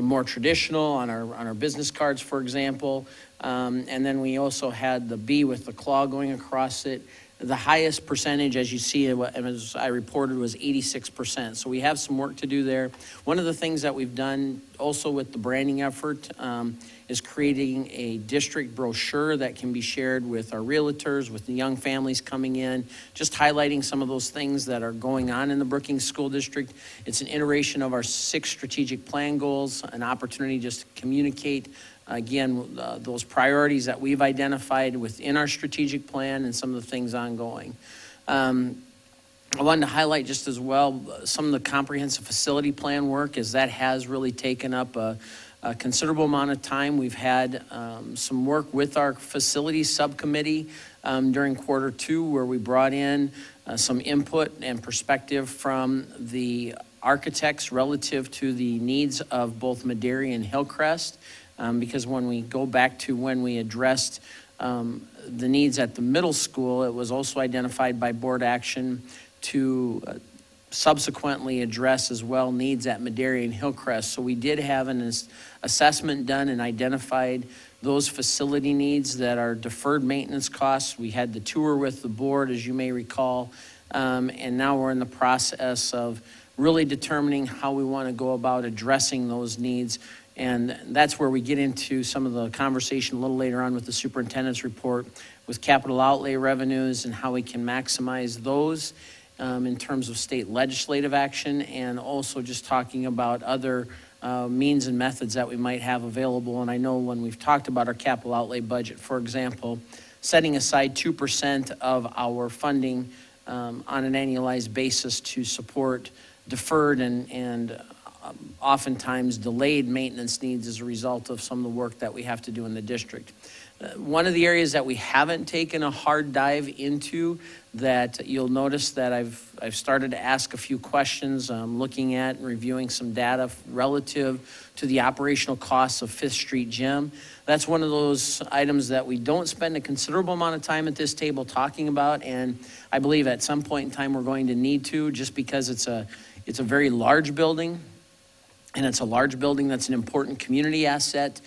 more traditional on our business cards, for example. And then we also had the B with the claw going across it. The highest percentage, as you see, as I reported, was 86%. So we have some work to do there. One of the things that we've done also with the branding effort is creating a district brochure that can be shared with our realtors, with the young families coming in, just highlighting some of those things that are going on in the Brookings School District. It's an iteration of our 6 strategic plan goals, an opportunity just to communicate again, those priorities that we've identified within our strategic plan and some of the things ongoing. I wanted to highlight just as well some of the comprehensive facility plan work, as that has really taken up a considerable amount of time. We've had some work with our facilities subcommittee during quarter two, where we brought in some input and perspective from the architects relative to the needs of both Madera and Hillcrest. Because when we go back to when we addressed the needs at the middle school, it was also identified by board action to subsequently address as well needs at Madera and Hillcrest. So we did have an assessment done and identified those facility needs that are deferred maintenance costs. We had the tour with the board, as you may recall, and now we're in the process of really determining how we want to go about addressing those needs. And that's where we get into some of the conversation a little later on with the superintendent's report with capital outlay revenues and how we can maximize those in terms of state legislative action, and also just talking about other means and methods that we might have available. And I know when we've talked about our capital outlay budget, for example, setting aside 2% of our funding on an annualized basis to support deferred and oftentimes delayed maintenance needs as a result of some of the work that we have to do in the district. One of the areas that we haven't taken a hard dive into that you'll notice that I've started to ask a few questions, looking at and reviewing some data relative to the operational costs of Fifth Street Gym. That's one of those items that we don't spend a considerable amount of time at this table talking about, and I believe at some point in time we're going to need to, just because it's a very large building, and it's a large building that's an important community asset.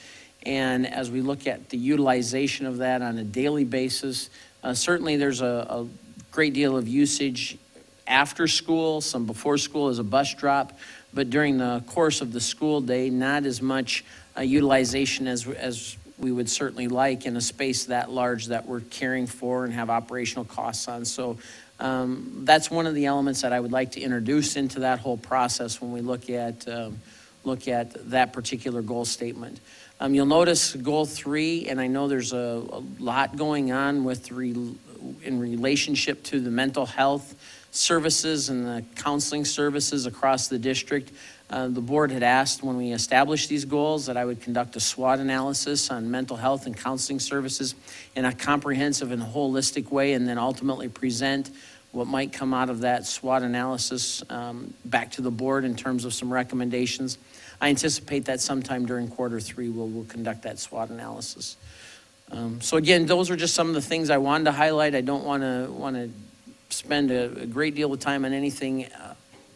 And as we look at the utilization of that on a daily basis, certainly there's a great deal of usage after school, some before school as a bus drop, but during the course of the school day, not as much utilization as we would certainly like in a space that large that we're caring for and have operational costs on. So that's one of the elements that I would like to introduce into that whole process when we look at that particular goal statement. You'll notice goal 3, and I know there's a lot going on in relationship to the mental health services and the counseling services across the district. The board had asked when we established these goals that I would conduct a SWOT analysis on mental health and counseling services in a comprehensive and holistic way, and then ultimately present what might come out of that SWOT analysis back to the board in terms of some recommendations. I anticipate that sometime during quarter 3 we'll conduct that SWOT analysis. So again, those are just some of the things I wanted to highlight. I don't want to spend a great deal of time on anything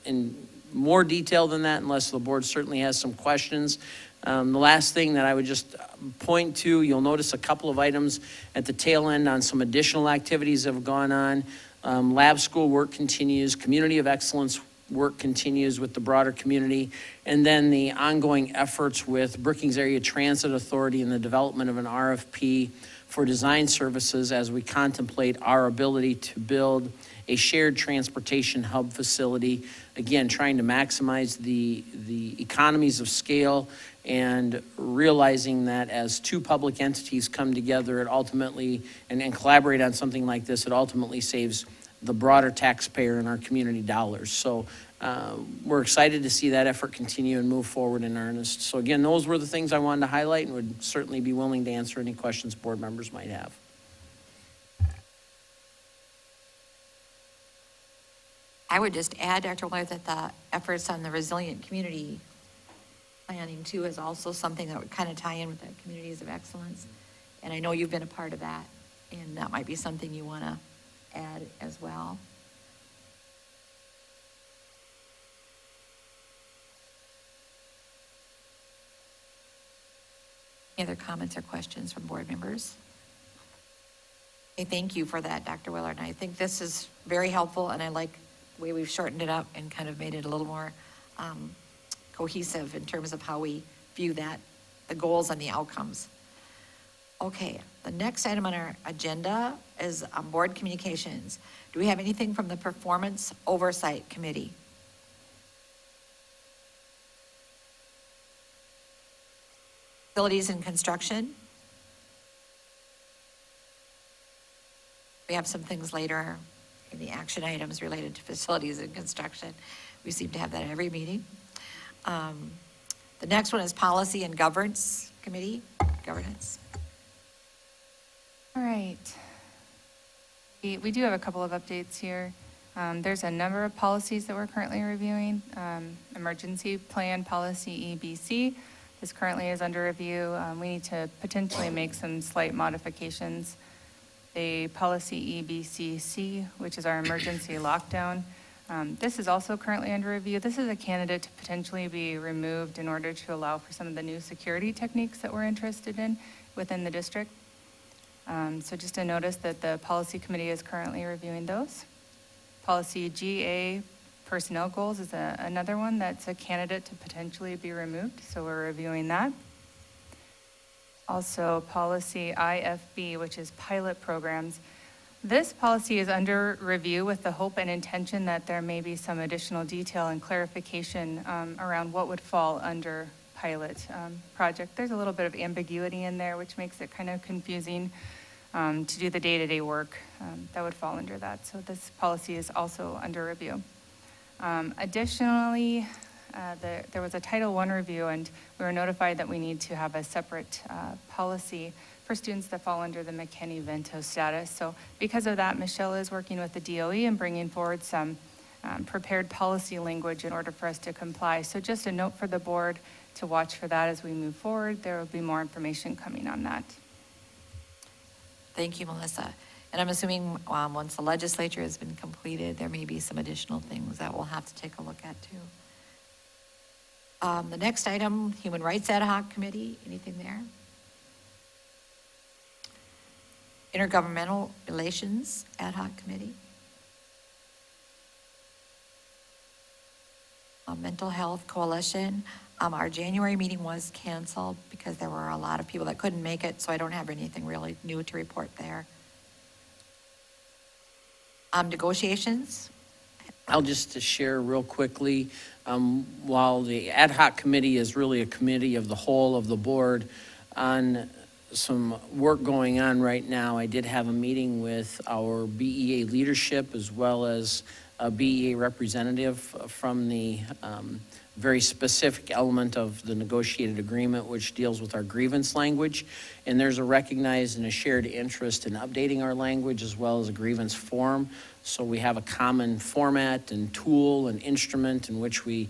in more detail than that, unless the board certainly has some questions. The last thing that I would just point to, you'll notice a couple of items at the tail end on some additional activities that have gone on. Lab school work continues, community of excellence work continues with the broader community, and then the ongoing efforts with Brookings Area Transit Authority and the development of an RFP for design services as we contemplate our ability to build a shared transportation hub facility, again, trying to maximize the economies of scale and realizing that as two public entities come together, it ultimately, and collaborate on something like this, it ultimately saves the broader taxpayer and our community dollars. So we're excited to see that effort continue and move forward in earnest. So again, those were the things I wanted to highlight, and would certainly be willing to answer any questions board members might have. I would just add, Dr. Willer, that the efforts on the resilient community planning too is also something that would kind of tie in with the communities of excellence. And I know you've been a part of that, and that might be something you want to add as well. Any other comments or questions from board members? Okay, thank you for that, Dr. Willard. And I think this is very helpful, and I like the way we've shortened it up and kind of made it a little more cohesive in terms of how we view that, the goals and the outcomes. Okay, the next item on our agenda is board communications. Do we have anything from the Performance Oversight Committee? Facilities and construction. We have some things later in the action items related to facilities and construction. We seem to have that at every meeting. The next one is Policy and Governance Committee. Governance. All right. We do have a couple of updates here. There's a number of policies that we're currently reviewing. Emergency Plan Policy EBC, this currently is under review. We need to potentially make some slight modifications. The policy EBCC, which is our emergency lockdown. This is also currently under review. This is a candidate to potentially be removed in order to allow for some of the new security techniques that we're interested in within the district. So just a notice that the policy committee is currently reviewing those. Policy GA, personnel goals, is another one that's a candidate to potentially be removed, so we're reviewing that. Also, policy IFB, which is pilot programs. This policy is under review with the hope and intention that there may be some additional detail and clarification around what would fall under pilot project. There's a little bit of ambiguity in there, which makes it kind of confusing to do the day-to-day work that would fall under that. So this policy is also under review. Additionally, there was a Title I review, and we were notified that we need to have a separate policy for students that fall under the McKinney-Vento status. So because of that, Michelle is working with the DOE and bringing forward some prepared policy language in order for us to comply. So just a note for the board to watch for that as we move forward. There will be more information coming on that. Thank you, Melissa. And I'm assuming once the legislature has been completed, there may be some additional things that we'll have to take a look at too. The next item, Human Rights Ad Hoc Committee, anything there? Intergovernmental Relations Ad Hoc Committee. Mental Health Coalition. Our January meeting was canceled because there were a lot of people that couldn't make it, so I don't have anything really new to report there. Negotiations. I'll just share real quickly, while the ad hoc committee is really a committee of the whole of the board on some work going on right now, I did have a meeting with our BEA leadership as well as a BEA representative from the very specific element of the negotiated agreement, which deals with our grievance language. And there's a recognized and a shared interest in updating our language as well as a grievance form. So we have a common format and tool and instrument in which we,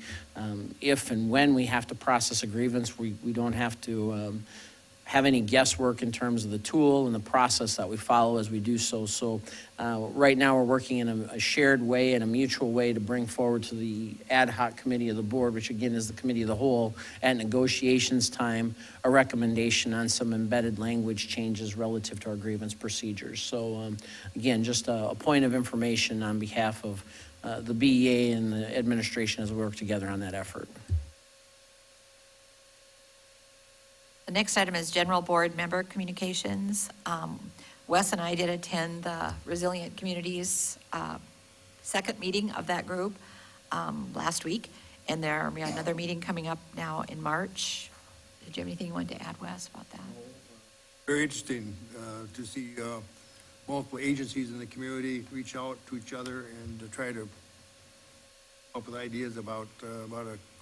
if and when we have to process a grievance, we don't have to have any guesswork in terms of the tool and the process that we follow as we do so. So right now we're working in a shared way and a mutual way to bring forward to the ad hoc committee of the board, which again is the committee of the whole, at negotiations time, a recommendation on some embedded language changes relative to our grievance procedures. So again, just a point of information on behalf of the BEA and the administration as we work together on that effort. The next item is general board member communications. Wes and I did attend the Resilient Communities second meeting of that group last week, and there will be another meeting coming up now in March. Did you have anything you wanted to add, Wes, about that? Very interesting to see multiple agencies in the community reach out to each other and to try to come up with ideas about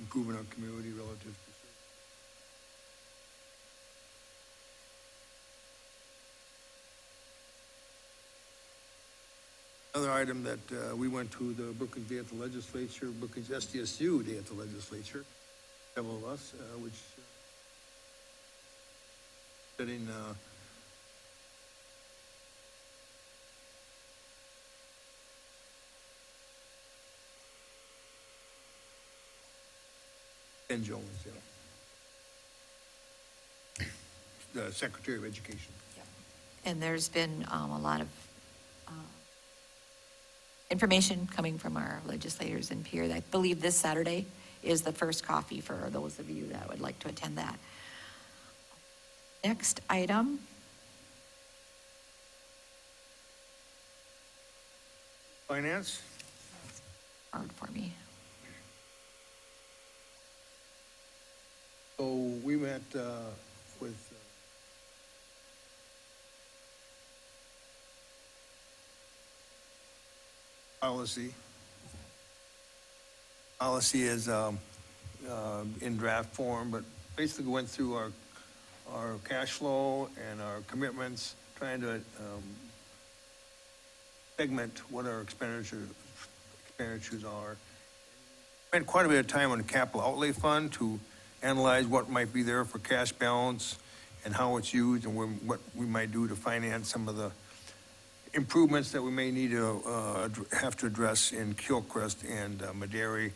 improving our community relative to. Another item that we went to the Brookings Day at the Legislature, Brookings SDSU Day at the Legislature, several of us, which sitting Ken Jones, the Secretary of Education. And there's been a lot of information coming from our legislators in Pierre. I believe this Saturday is the first coffee for those of you that would like to attend that. Next item. Finance. Hard for me. So we met with policy. Policy is in draft form, but basically went through our cash flow and our commitments, trying to segment what our expenditures are. Spent quite a bit of time on the capital outlay fund to analyze what might be there for cash balance and how it's used and what we might do to finance some of the improvements that we may need to have to address in Hillcrest and Madera.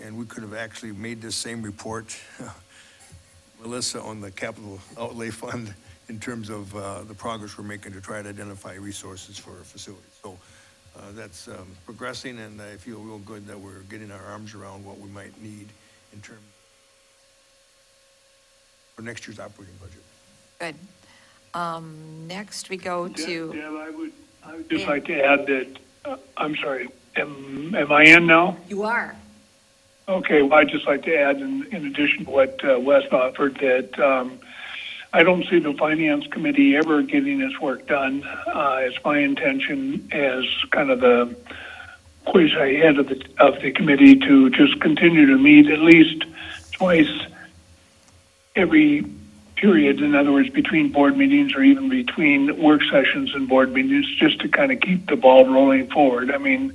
And we could have actually made this same report, Melissa, on the capital outlay fund in terms of the progress we're making to try to identify resources for our facilities. So that's progressing, and I feel real good that we're getting our arms around what we might need in terms for next year's operating budget. Good. Next, we go to. Deb, I would just like to add that, I'm sorry, am I in now? You are. Okay, well, I'd just like to add, in addition to what Wes offered, that I don't see the Finance Committee ever getting its work done. It's my intention as kind of the quasi-head of the committee to just continue to meet at least twice every period. In other words, between board meetings or even between work sessions and board meetings, just to kind of keep the ball rolling forward. I mean,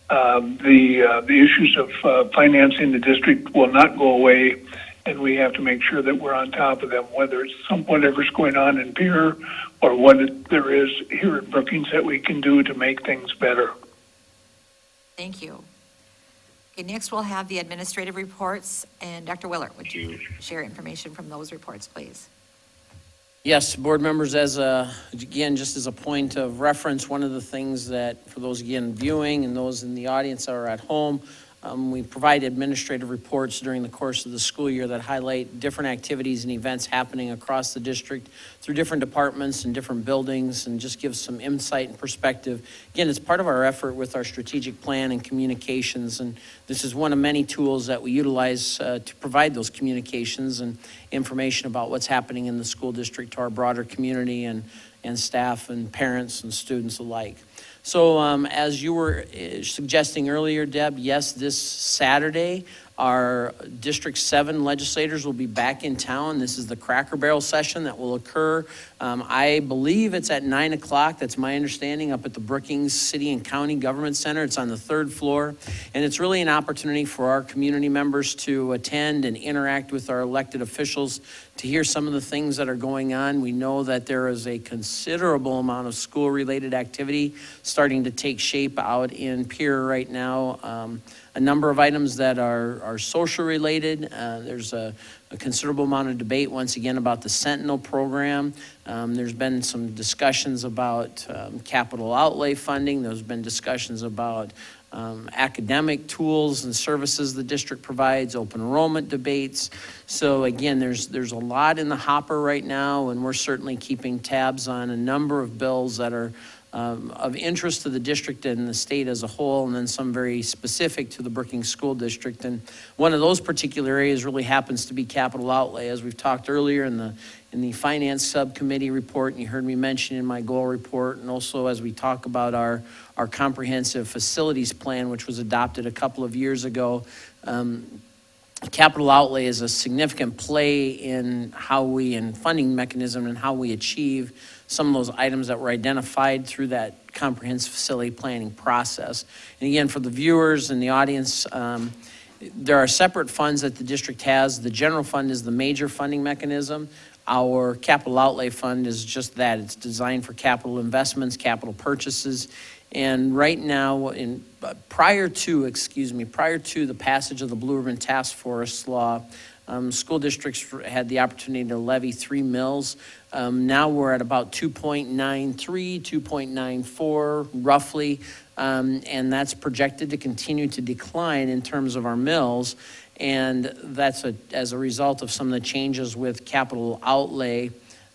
the issues of financing the district will not go away, and we have to make sure that we're on top of them, whether it's whatever's going on in Pierre or what there is here at Brookings that we can do to make things better. Thank you. Okay, next we'll have the administrative reports, and Dr. Willert, would you share information from those reports, please? Yes, board members, again, just as a point of reference, one of the things that, for those again viewing and those in the audience that are at home, we provide administrative reports during the course of the school year that highlight different activities and events happening across the district through different departments and different buildings, and just give some insight and perspective. Again, it's part of our effort with our strategic plan and communications, and this is one of many tools that we utilize to provide those communications and information about what's happening in the school district to our broader community and staff and parents and students alike. So as you were suggesting earlier, Deb, yes, this Saturday, our District 7 legislators will be back in town. This is the Cracker Barrel session that will occur. I believe it's at 9 o'clock. That's my understanding, up at the Brookings City and County Government Center. It's on the 3rd floor. And it's really an opportunity for our community members to attend and interact with our elected officials to hear some of the things that are going on. We know that there is a considerable amount of school-related activity starting to take shape out in Pierre right now. A number of items that are social related. There's a considerable amount of debate once again about the Sentinel program. There's been some discussions about capital outlay funding. There's been discussions about academic tools and services the district provides, open enrollment debates. So again, there's a lot in the hopper right now, and we're certainly keeping tabs on a number of bills that are of interest to the district and the state as a whole, and then some very specific to the Brookings School District. And one of those particular areas really happens to be capital outlay. As we've talked earlier in the Finance Subcommittee report, and you heard me mention in my goal report, and also as we talk about our comprehensive facilities plan, which was adopted a couple of years ago. Capital outlay is a significant play in and funding mechanism and how we achieve some of those items that were identified through that comprehensive facility planning process. And again, for the viewers and the audience, there are separate funds that the district has. The general fund is the major funding mechanism. Our capital outlay fund is just that. It's designed for capital investments, capital purchases. And right now, prior to the passage of the Blue Ribbon Task Force law, school districts had the opportunity to levy 3 mills. Now we're at about 2.93, 2.94 roughly, and that's projected to continue to decline in terms of our mills. And that's as a result of some of the changes with capital outlay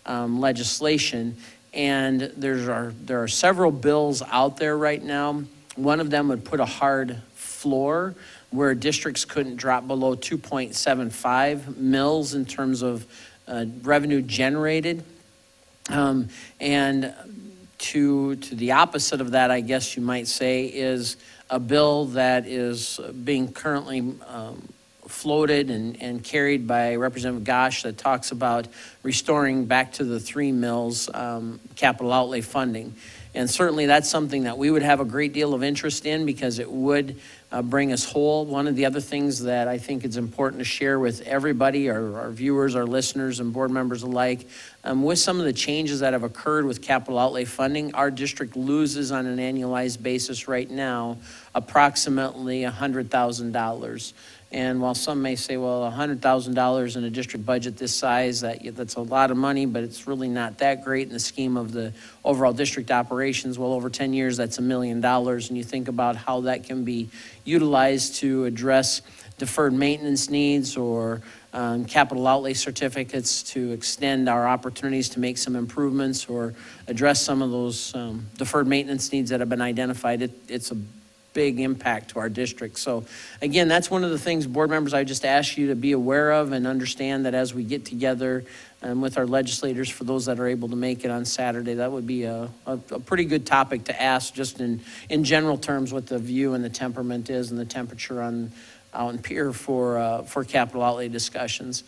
legislation. And there are several bills out there right now. One of them would put a hard floor where districts couldn't drop below 2.75 mils in terms of revenue generated. And to the opposite of that, I guess you might say, is a bill that is being currently floated and carried by Representative Gosch that talks about restoring back to the 3 mills capital outlay funding. And certainly that's something that we would have a great deal of interest in because it would bring us whole. One of the other things that I think is important to share with everybody, our viewers, our listeners, and board members alike, with some of the changes that have occurred with capital outlay funding, our district loses on an annualized basis right now approximately $100,000. And while some may say, well, $100,000 in a district budget this size, that's a lot of money, but it's really not that great in the scheme of the overall district operations. Well, over 10 years, that's $1 million. And you think about how that can be utilized to address deferred maintenance needs or capital outlay certificates to extend our opportunities to make some improvements or address some of those deferred maintenance needs that have been identified. It's a big impact to our district. So again, that's one of the things, board members, I just ask you to be aware of and understand that as we get together with our legislators, for those that are able to make it on Saturday, that would be a pretty good topic to ask just in general terms what the view and the temperament is and the temperature out in Pierre for capital outlay discussions.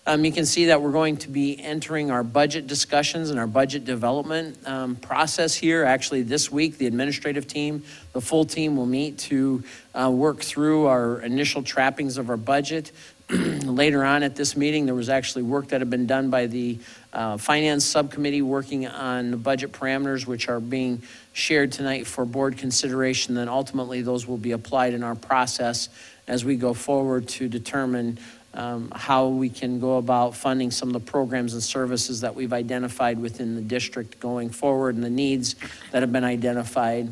You can see that we're going to be entering our budget discussions and our budget development process here. Actually, this week, the administrative team, the full team will meet to work through our initial trappings of our budget. Later on at this meeting, there was actually work that had been done by the Finance Subcommittee working on the budget parameters, which are being shared tonight for board consideration. Then ultimately, those will be applied in our process as we go forward to determine how we can go about funding some of the programs and services that we've identified within the district going forward and the needs that have been identified.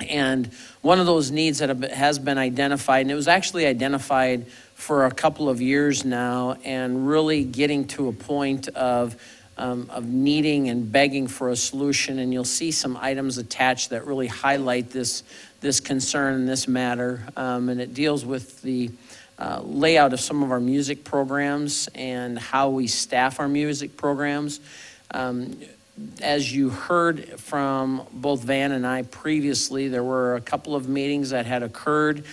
And one of those needs that has been identified, and it was actually identified for a couple of years now, and really getting to a point of needing and begging for a solution. And you'll see some items attached that really highlight this concern and this matter. And it deals with the layout of some of our music programs and how we staff our music programs. As you heard from both Van and I previously, there were a couple of meetings that had occurred,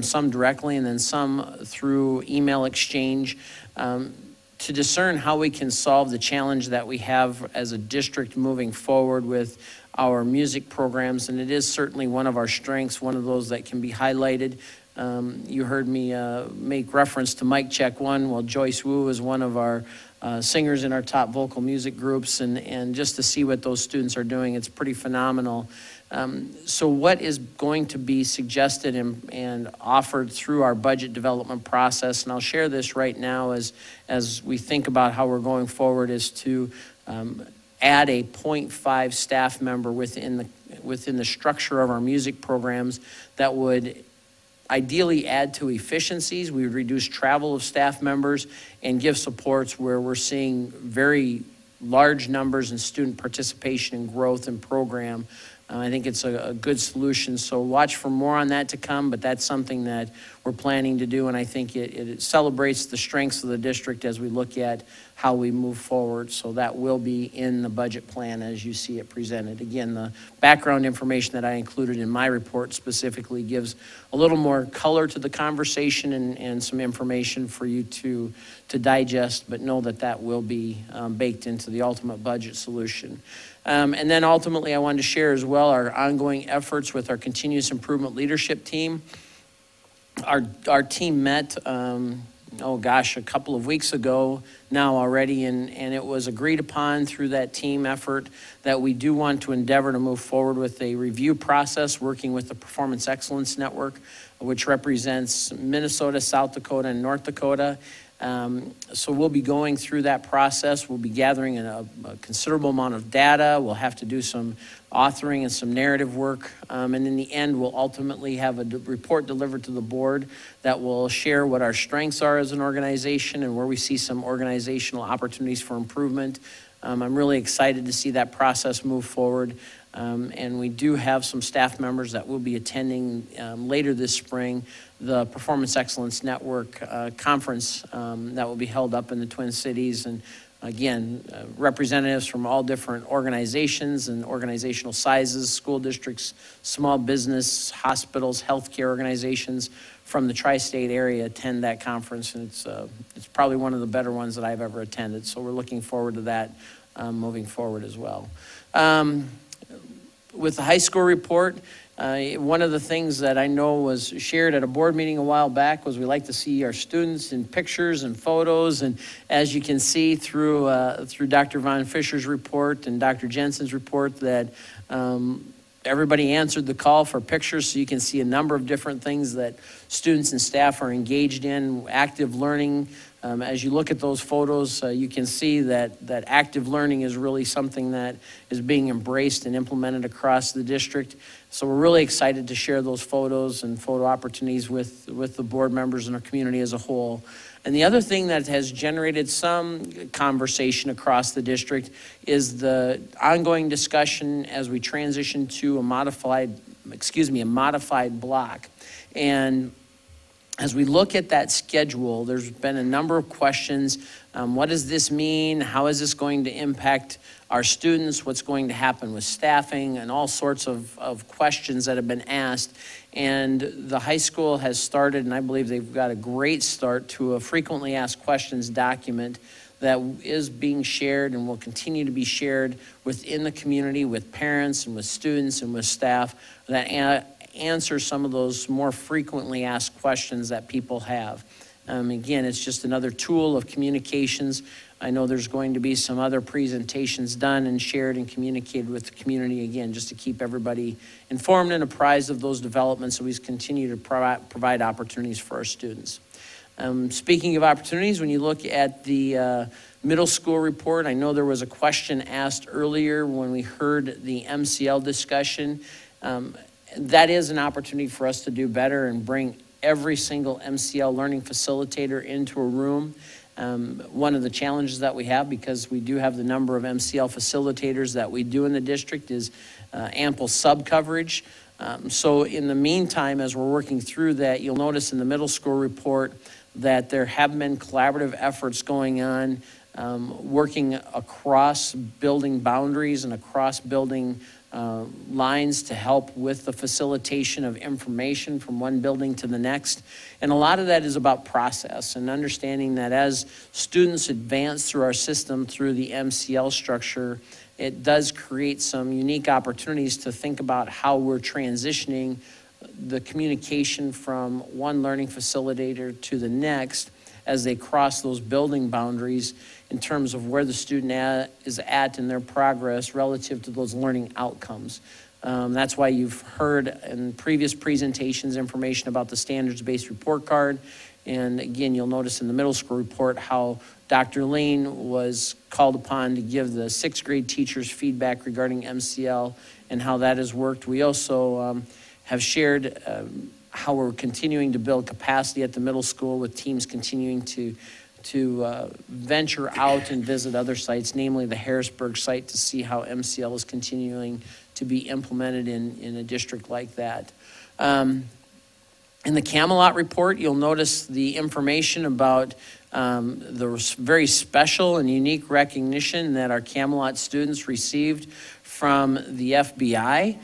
some directly and then some through email exchange, to discern how we can solve the challenge that we have as a district moving forward with our music programs. And it is certainly one of our strengths, one of those that can be highlighted. You heard me make reference to Mic Check One. Well, Joyce Wu is one of our singers in our top vocal music groups, and just to see what those students are doing, it's pretty phenomenal. So what is going to be suggested and offered through our budget development process, and I'll share this right now as we think about how we're going forward, is to add a 0.5 staff member within the structure of our music programs that would ideally add to efficiencies. We would reduce travel of staff members and give supports where we're seeing very large numbers in student participation and growth in program. I think it's a good solution. So watch for more on that to come, but that's something that we're planning to do, and I think it celebrates the strengths of the district as we look at how we move forward. So that will be in the budget plan as you see it presented. Again, the background information that I included in my report specifically gives a little more color to the conversation and some information for you to digest, but know that that will be baked into the ultimate budget solution. And then ultimately I wanted to share as well our ongoing efforts with our continuous improvement leadership team. Our team met, a couple of weeks ago now already, and it was agreed upon through that team effort that we do want to endeavor to move forward with a review process working with the Performance Excellence Network, which represents Minnesota, South Dakota, and North Dakota. So we'll be going through that process. We'll be gathering a considerable amount of data. We'll have to do some authoring and some narrative work. And in the end, we'll ultimately have a report delivered to the board that will share what our strengths are as an organization and where we see some organizational opportunities for improvement. I'm really excited to see that process move forward. And we do have some staff members that will be attending later this spring the Performance Excellence Network conference that will be held up in the Twin Cities. And again, representatives from all different organizations and organizational sizes, school districts, small business, hospitals, healthcare organizations from the tri-state area attend that conference. And it's probably one of the better ones that I've ever attended. So we're looking forward to that moving forward as well. with the high school report, one of the things that I know was shared at a board meeting a while back was we like to see our students in pictures and photos. And as you can see through Dr. Von Fisher's report and Dr. Jensen's report, that everybody answered the call for pictures, so you can see a number of different things that students and staff are engaged in, active learning. As you look at those photos, you can see that active learning is really something that is being embraced and implemented across the district. So we're really excited to share those photos and photo opportunities with the board members and our community as a whole. And the other thing that has generated some conversation across the district is the ongoing discussion as we transition to a modified block. And as we look at that schedule, there's been a number of questions. What does this mean? How is this going to impact our students? What's going to happen with staffing? And all sorts of questions that have been asked. And the high school has started, and I believe they've got a great start to a frequently asked questions document that is being shared and will continue to be shared within the community with parents and with students and with staff that answer some of those more frequently asked questions that people have. Again, it's just another tool of communications. I know there's going to be some other presentations done and shared and communicated with the community, again, just to keep everybody informed and apprised of those developments, so we continue to provide opportunities for our students. Speaking of opportunities, when you look at the middle school report, I know there was a question asked earlier when we heard the MCL discussion. That is an opportunity for us to do better and bring every single MCL learning facilitator into a room. One of the challenges that we have, because we do have the number of MCL facilitators that we do in the district, is ample sub-coverage. So in the meantime, as we're working through that, you'll notice in the middle school report that there have been collaborative efforts going on, working across building boundaries and across building lines to help with the facilitation of information from one building to the next. And a lot of that is about process and understanding that as students advance through our system through the MCL structure, it does create some unique opportunities to think about how we're transitioning the communication from one learning facilitator to the next as they cross those building boundaries in terms of where the student is at in their progress relative to those learning outcomes. That's why you've heard in previous presentations information about the standards-based report card. And again, you'll notice in the middle school report how Dr. Lean was called upon to give the sixth grade teachers feedback regarding MCL and how that has worked. We also have shared how we're continuing to build capacity at the middle school with teams continuing to venture out and visit other sites, namely the Harrisburg site, to see how MCL is continuing to be implemented in a district like that. In the Camelot report, you'll notice the information about the very special and unique recognition that our Camelot students received from the FBI.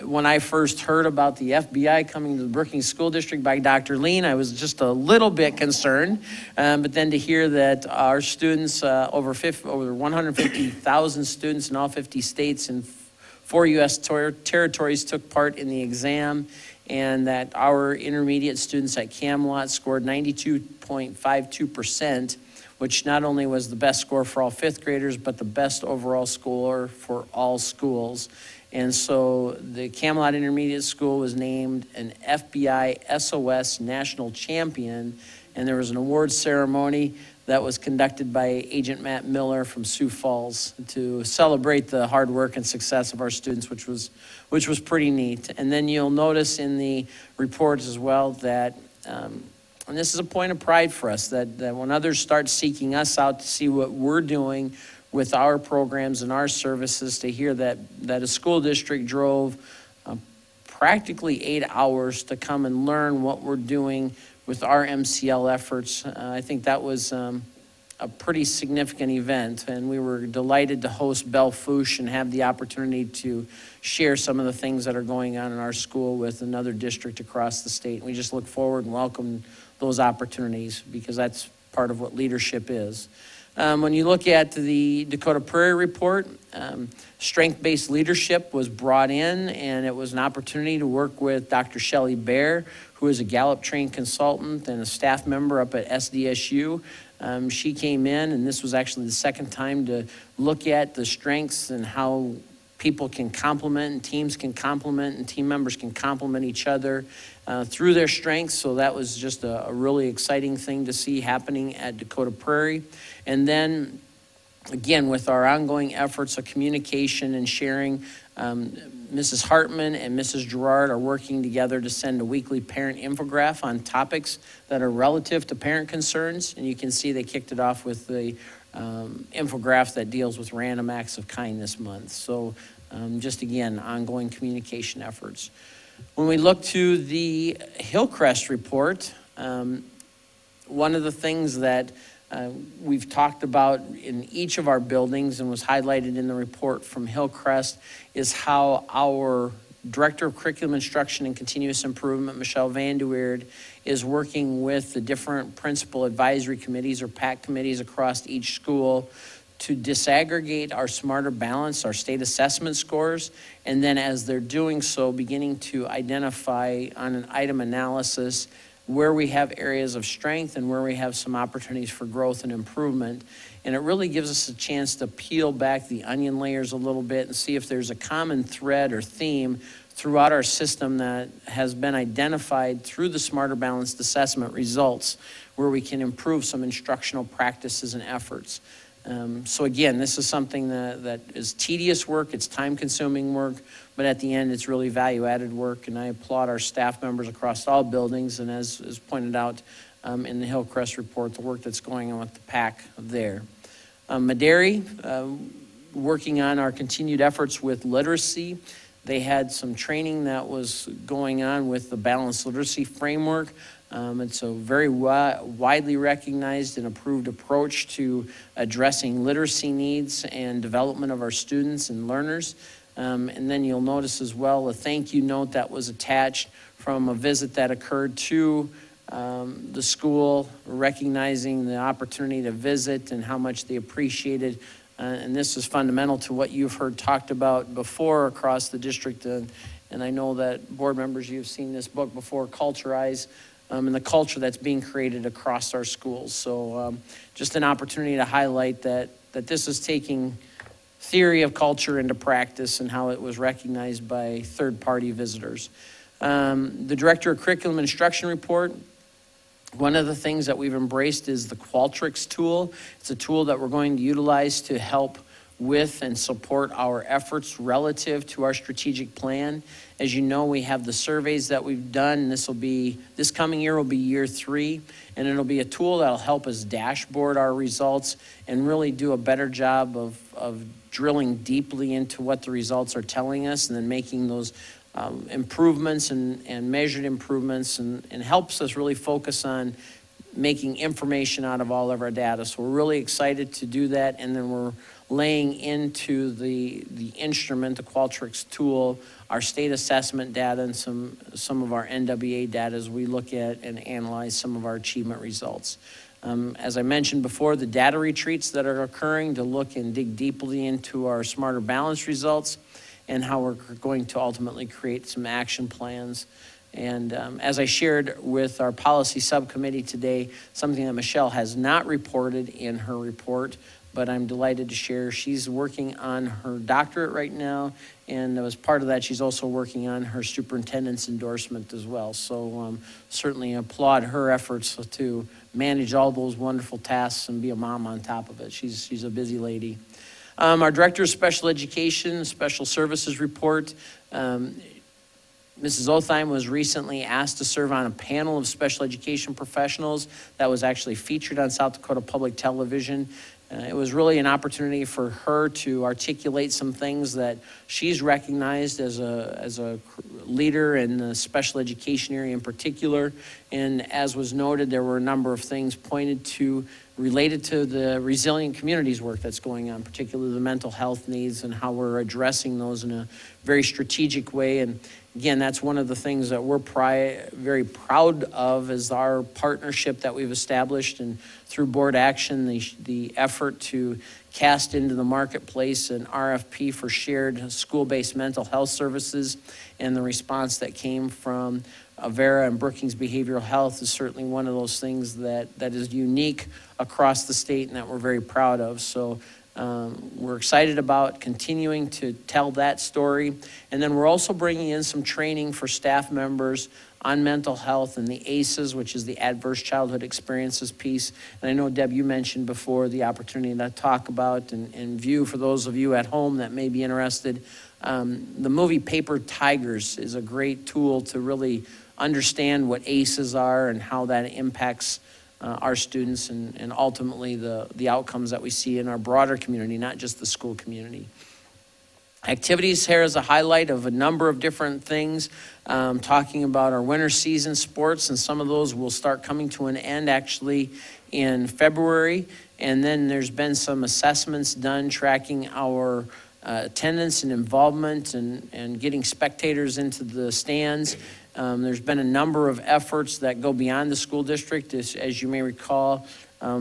When I first heard about the FBI coming to the Brookings School District by Dr. Lean, I was just a little bit concerned. But then to hear that our students, over 150,000 students in all 50 states and 4 U.S. territories took part in the exam, and that our intermediate students at Camelot scored 92.52%, which not only was the best score for all fifth graders, but the best overall score for all schools. And so the Camelot Intermediate School was named an FBI SOS National Champion, and there was an awards ceremony that was conducted by Agent Matt Miller from Sioux Falls to celebrate the hard work and success of our students, which was pretty neat. And then you'll notice in the report as well that, and this is a point of pride for us, that when others start seeking us out to see what we're doing with our programs and our services, to hear that a school district drove practically 8 hours to come and learn what we're doing with our MCL efforts. I think that was a pretty significant event, and we were delighted to host Belle Fouche and have the opportunity to share some of the things that are going on in our school with another district across the state. And we just look forward and welcome those opportunities, because that's part of what leadership is. When you look at the Dakota Prairie report, strength-based leadership was brought in, and it was an opportunity to work with Dr. Shelley Bear, who is a Gallup-trained consultant and a staff member up at SDSU. She came in, and this was actually the second time to look at the strengths and how people can complement and teams can complement and team members can complement each other through their strengths. So that was just a really exciting thing to see happening at Dakota Prairie. And then again, with our ongoing efforts of communication and sharing, Mrs. Hartman and Mrs. Gerard are working together to send a weekly parent infographic on topics that are relative to parent concerns. And you can see they kicked it off with the infographic that deals with Random Acts of Kindness Month. So just again, ongoing communication efforts. When we look to the Hillcrest report, one of the things that we've talked about in each of our buildings and was highlighted in the report from Hillcrest is how our Director of Curriculum Instruction and Continuous Improvement, Michelle Vandeweerd, is working with the different principal advisory committees or PAC committees across each school to disaggregate our Smarter Balance, our state assessment scores, and then as they're doing so, beginning to identify on an item analysis where we have areas of strength and where we have some opportunities for growth and improvement. And it really gives us a chance to peel back the onion layers a little bit and see if there's a common thread or theme throughout our system that has been identified through the Smarter Balanced Assessment results where we can improve some instructional practices and efforts. So again, this is something that is tedious work, it's time-consuming work, but at the end, it's really value-added work, and I applaud our staff members across all buildings, and as pointed out in the Hillcrest report, the work that's going on with the PAC there. Maderi, working on our continued efforts with literacy. They had some training that was going on with the Balanced Literacy Framework. It's a very widely recognized and approved approach to addressing literacy needs and development of our students and learners. And then you'll notice as well a thank you note that was attached from a visit that occurred to the school, recognizing the opportunity to visit and how much they appreciated. And this is fundamental to what you've heard talked about before across the district. And I know that board members, you've seen this book before, Culturize, and the culture that's being created across our schools. So just an opportunity to highlight that this is taking theory of culture into practice and how it was recognized by third-party visitors. The Director of Curriculum Instruction report, one of the things that we've embraced is the Qualtrics tool. It's a tool that we're going to utilize to help with and support our efforts relative to our strategic plan. As you know, we have the surveys that we've done. This coming year will be year 3, and it'll be a tool that'll help us dashboard our results and really do a better job of drilling deeply into what the results are telling us and then making those improvements and measured improvements and helps us really focus on making information out of all of our data. So we're really excited to do that, and then we're laying into the instrument, the Qualtrics tool, our state assessment data and some of our NWA data as we look at and analyze some of our achievement results. As I mentioned before, the data retreats that are occurring to look and dig deeply into our Smarter Balance results and how we're going to ultimately create some action plans. And as I shared with our policy subcommittee today, something that Michelle has not reported in her report, but I'm delighted to share, she's working on her doctorate right now, and as part of that, she's also working on her superintendent's endorsement as well. So certainly applaud her efforts to manage all those wonderful tasks and be a mom on top of it. She's a busy lady. Our Director of Special Education, Special Services report, Mrs. Otheim was recently asked to serve on a panel of special education professionals that was actually featured on South Dakota Public Television. It was really an opportunity for her to articulate some things that she's recognized as a leader in the special education area in particular. And as was noted, there were a number of things pointed to related to the resilient communities work that's going on, particularly the mental health needs and how we're addressing those in a very strategic way. And Again, that's one of the things that we're very proud of is our partnership that we've established, and through board action, the effort to cast into the marketplace an RFP for shared school-based mental health services, and the response that came from Avera and Brookings Behavioral Health is certainly one of those things that is unique across the state and that we're very proud of. So we're excited about continuing to tell that story. And then we're also bringing in some training for staff members on mental health and the ACEs, which is the Adverse Childhood Experiences piece. And I know, Deb, you mentioned before the opportunity to talk about and view for those of you at home that may be interested. The movie Paper Tigers is a great tool to really understand what ACEs are and how that impacts our students and ultimately the outcomes that we see in our broader community, not just the school community. Activities here is a highlight of a number of different things, talking about our winter season sports, and some of those will start coming to an end actually in February. And then there's been some assessments done tracking our attendance and involvement and getting spectators into the stands. There's been a number of efforts that go beyond the school district. As you may recall,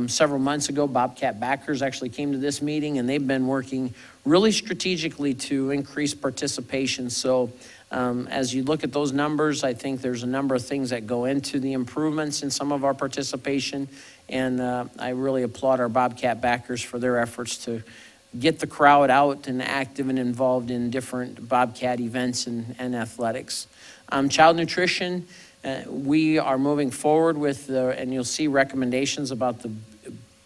several months ago, Bobcat backers actually came to this meeting, and they've been working really strategically to increase participation. So as you look at those numbers, I think there's a number of things that go into the improvements in some of our participation. And I really applaud our Bobcat backers for their efforts to get the crowd out and active and involved in different Bobcat events and athletics. Child nutrition, we are moving forward with, and you'll see recommendations about the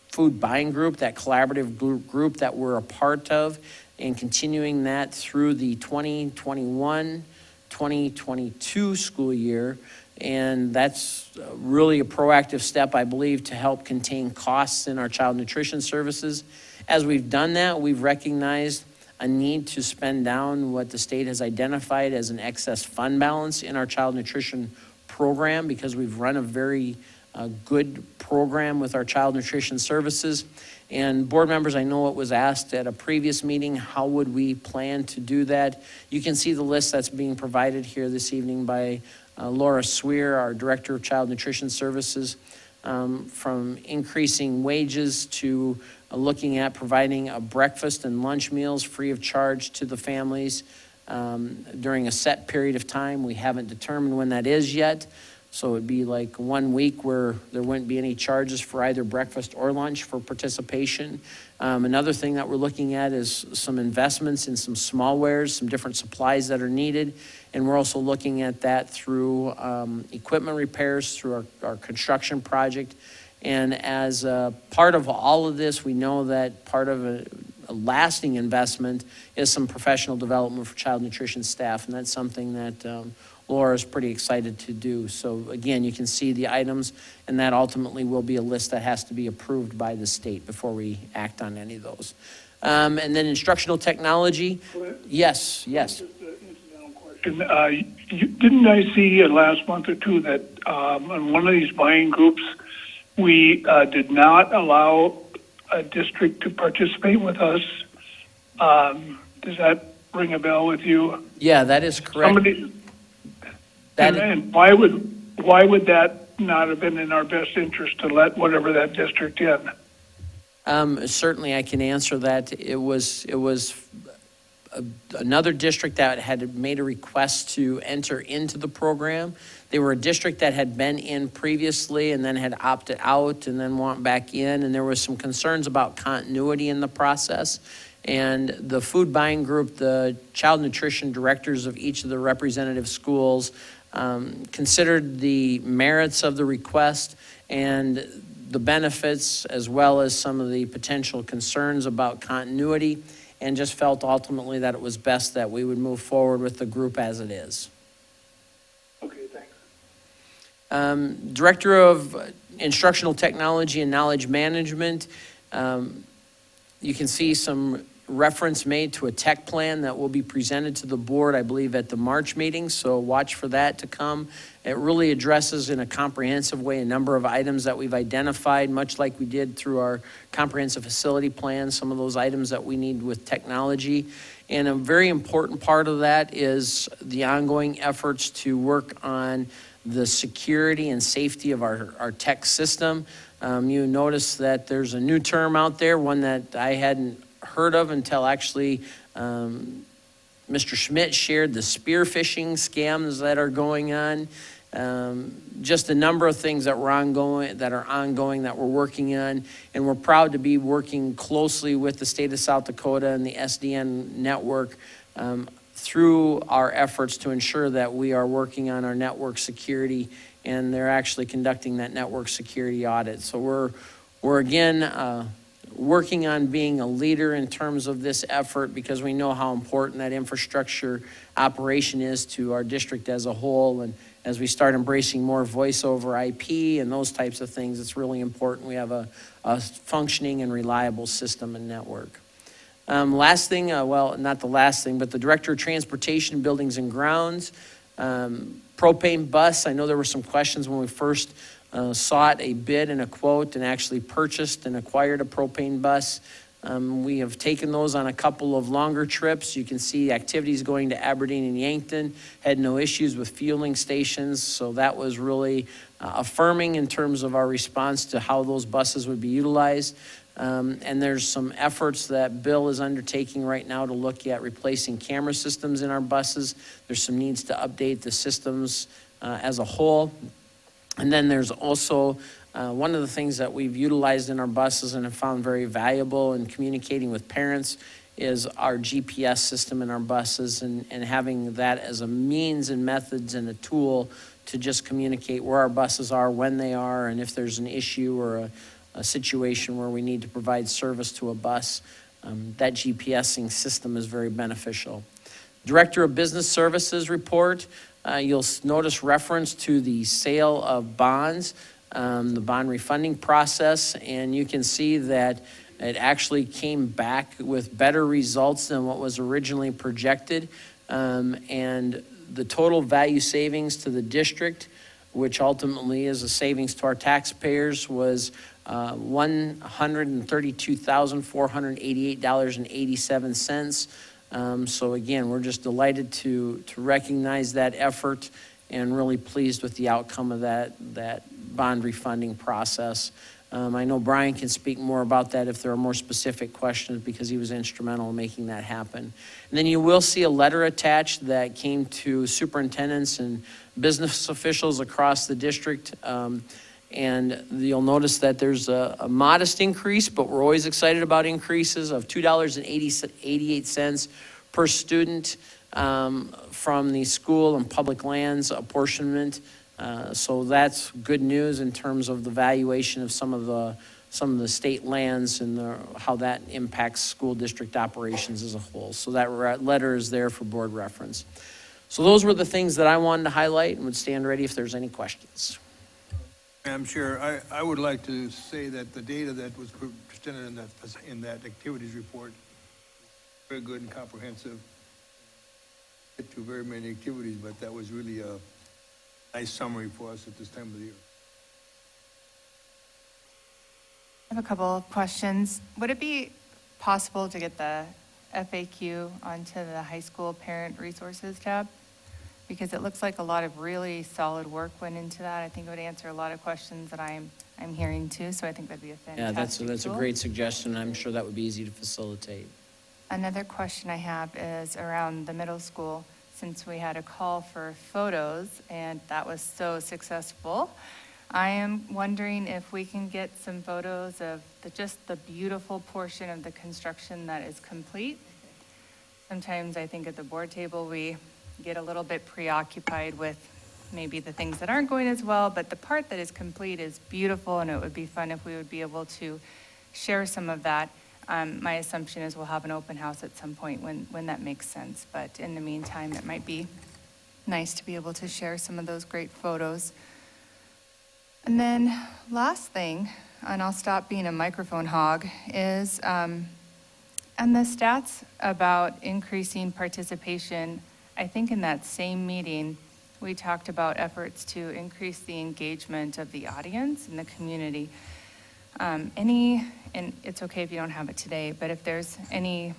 food buying group, that collaborative group that we're a part of, and continuing that through the 2021-2022 school year. And that's really a proactive step, I believe, to help contain costs in our child nutrition services. As we've done that, we've recognized a need to spend down what the state has identified as an excess fund balance in our child nutrition program, because we've run a very good program with our child nutrition services. And board members, I know it was asked at a previous meeting, how would we plan to do that? You can see the list that's being provided here this evening by Laura Swear, our Director of Child Nutrition Services, from increasing wages to looking at providing a breakfast and lunch meals free of charge to the families during a set period of time. We haven't determined when that is yet, so it'd be like 1 week where there wouldn't be any charges for either breakfast or lunch for participation. Another thing that we're looking at is some investments in some smallwares, some different supplies that are needed, and we're also looking at that through equipment repairs through our construction project. And as part of all of this, we know that part of a lasting investment is some professional development for child nutrition staff, and that's something that Laura is pretty excited to do. So again, you can see the items, and that ultimately will be a list that has to be approved by the state before we act on any of those. And then instructional technology. Yes. Just an incidental question. Didn't I see last month or two that in one of these buying groups, we did not allow a district to participate with us? Does that ring a bell with you? Yeah, that is correct. And why would that not have been in our best interest to let whatever that district in? Certainly, I can answer that. It was another district that had made a request to enter into the program. They were a district that had been in previously and then had opted out and then went back in, and there was some concerns about continuity in the process. And the food buying group, the child nutrition directors of each of the representative schools, considered the merits of the request and the benefits, as well as some of the potential concerns about continuity, and just felt ultimately that it was best that we would move forward with the group as it is. Okay, thanks. Director of Instructional Technology and Knowledge Management, you can see some reference made to a tech plan that will be presented to the board, I believe, at the March meeting, so watch for that to come. It really addresses in a comprehensive way a number of items that we've identified, much like we did through our comprehensive facility plan, some of those items that we need with technology. And a very important part of that is the ongoing efforts to work on the security and safety of our tech system. You notice that there's a new term out there, one that I hadn't heard of until actually Mr. Schmidt shared the spear phishing scams that are going on. Just a number of things that are ongoing, that we're working on. And we're proud to be working closely with the state of South Dakota and the SDN network through our efforts to ensure that we are working on our network security, and they're actually conducting that network security audit. So we're again working on being a leader in terms of this effort, because we know how important that infrastructure operation is to our district as a whole. And as we start embracing more voice over IP and those types of things, it's really important we have a functioning and reliable system and network. Last thing, well, not the last thing, but the Director of Transportation, Buildings and Grounds, propane bus. I know there were some questions when we first sought a bid and a quote and actually purchased and acquired a propane bus. We have taken those on a couple of longer trips. You can see activities going to Aberdeen and Yankton, had no issues with fueling stations, so that was really affirming in terms of our response to how those buses would be utilized. And there's some efforts that Bill is undertaking right now to look at replacing camera systems in our buses. There's some needs to update the systems as a whole. And then there's also one of the things that we've utilized in our buses and have found very valuable in communicating with parents is our GPS system in our buses, and having that as a means and methods and a tool to just communicate where our buses are, when they are, and if there's an issue or a situation where we need to provide service to a bus. That GPSing system is very beneficial. Director of Business Services report. You'll notice reference to the sale of bonds, the bond refunding process, and you can see that it actually came back with better results than what was originally projected. And the total value savings to the district, which ultimately is a savings to our taxpayers, was $132,488.87. So again, we're just delighted to recognize that effort and really pleased with the outcome of that bond refunding process. I know Brian can speak more about that if there are more specific questions, because he was instrumental in making that happen. And then you will see a letter attached that came to superintendents and business officials across the district. And you'll notice that there's a modest increase, but we're always excited about increases of $2.88 per student from the school and public lands apportionment. So that's good news in terms of the valuation of some of the state lands and how that impacts school district operations as a whole. So that letter is there for board reference. So those were the things that I wanted to highlight, and would stand ready if there's any questions. Madam Chair, I would like to say that the data that was presented in that activities report, very good and comprehensive. Get to very many activities, but that was really a nice summary for us at this time of the year. I have a couple of questions. Would it be possible to get the FAQ onto the high school parent resources tab? Because it looks like a lot of really solid work went into that. I think it would answer a lot of questions that I'm hearing too, so I think that'd be a fantastic Yeah, that's a tool. great suggestion. I'm sure that would be easy to facilitate. Another question I have is around the middle school, since we had a call for photos and that was so successful. I am wondering if we can get some photos of just the beautiful portion of the construction that is complete. Sometimes I think at the board table, we get a little bit preoccupied with maybe the things that aren't going as well, but the part that is complete is beautiful, and it would be fun if we would be able to share some of that. My assumption is we'll have an open house at some point when that makes sense, but in the meantime, it might be nice to be able to share some of those great photos. And then last thing, and I'll stop being a microphone hog, is and the stats about increasing participation. I think in that same meeting, we talked about efforts to increase the engagement of the audience and the community. And it's okay if you don't have it today, but if there's any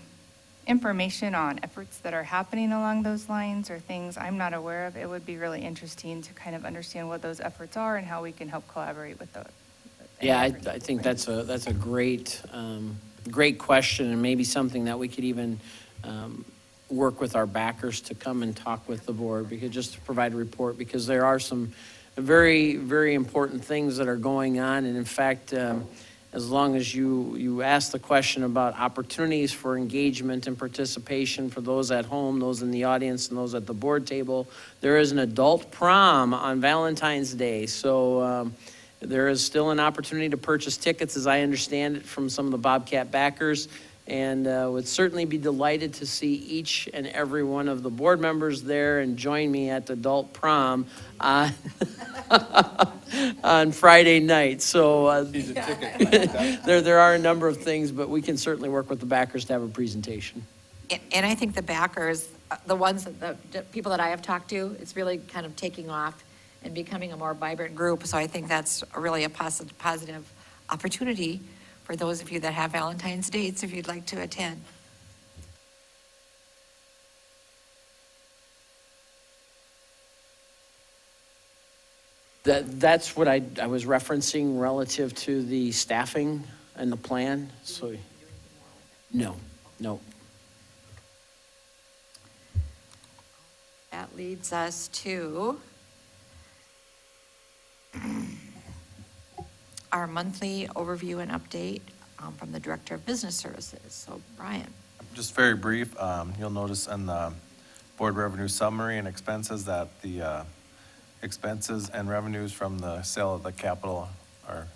information on efforts that are happening along those lines or things I'm not aware of, it would be really interesting to kind of understand what those efforts are and how we can help collaborate with those. Yeah, I think that's a great, great question, and maybe something that we could even work with our backers to come and talk with the board, because just to provide a report, because there are some very, very important things that are going on. And in fact, as long as you ask the question about opportunities for engagement and participation for those at home, those in the audience, and those at the board table, there is an adult prom on Valentine's Day. So there is still an opportunity to purchase tickets, as I understand it, from some of the Bobcat backers, and would certainly be delighted to see each and every one of the board members there and join me at the adult prom on, on Friday night. So there are a number of things, but we can certainly work with the backers to have a presentation. And I think the backers, the ones, the people that I have talked to, it's really kind of taking off and becoming a more vibrant group. So I think that's really a positive opportunity for those of you that have Valentine's dates, if you'd like to attend. That's what I was referencing relative to the staffing and the plan. So, no. That leads us to our monthly overview and update from the Director of Business Services. So, Brian. Just very brief, you'll notice in the board revenue summary and expenses that the expenses and revenues from the sale of the capital are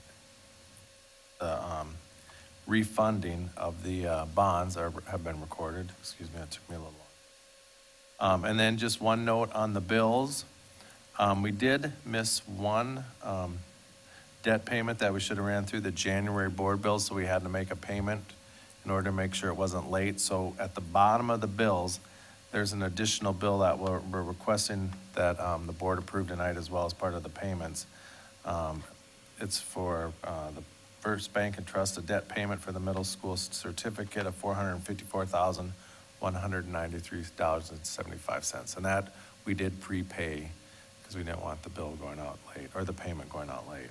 the refunding of the bonds have been recorded. Excuse me, that took me a little long. And then just one note on the bills. We did miss one debt payment that we should have ran through the January board bills, so we had to make a payment in order to make sure it wasn't late. So at the bottom of the bills, there's an additional bill that we're requesting that the board approve tonight as well as part of the payments. It's for the First Bank and Trust, a debt payment for the middle school certificate of $454,193.75. And that we did prepay because we didn't want the bill going out late, or the payment going out late.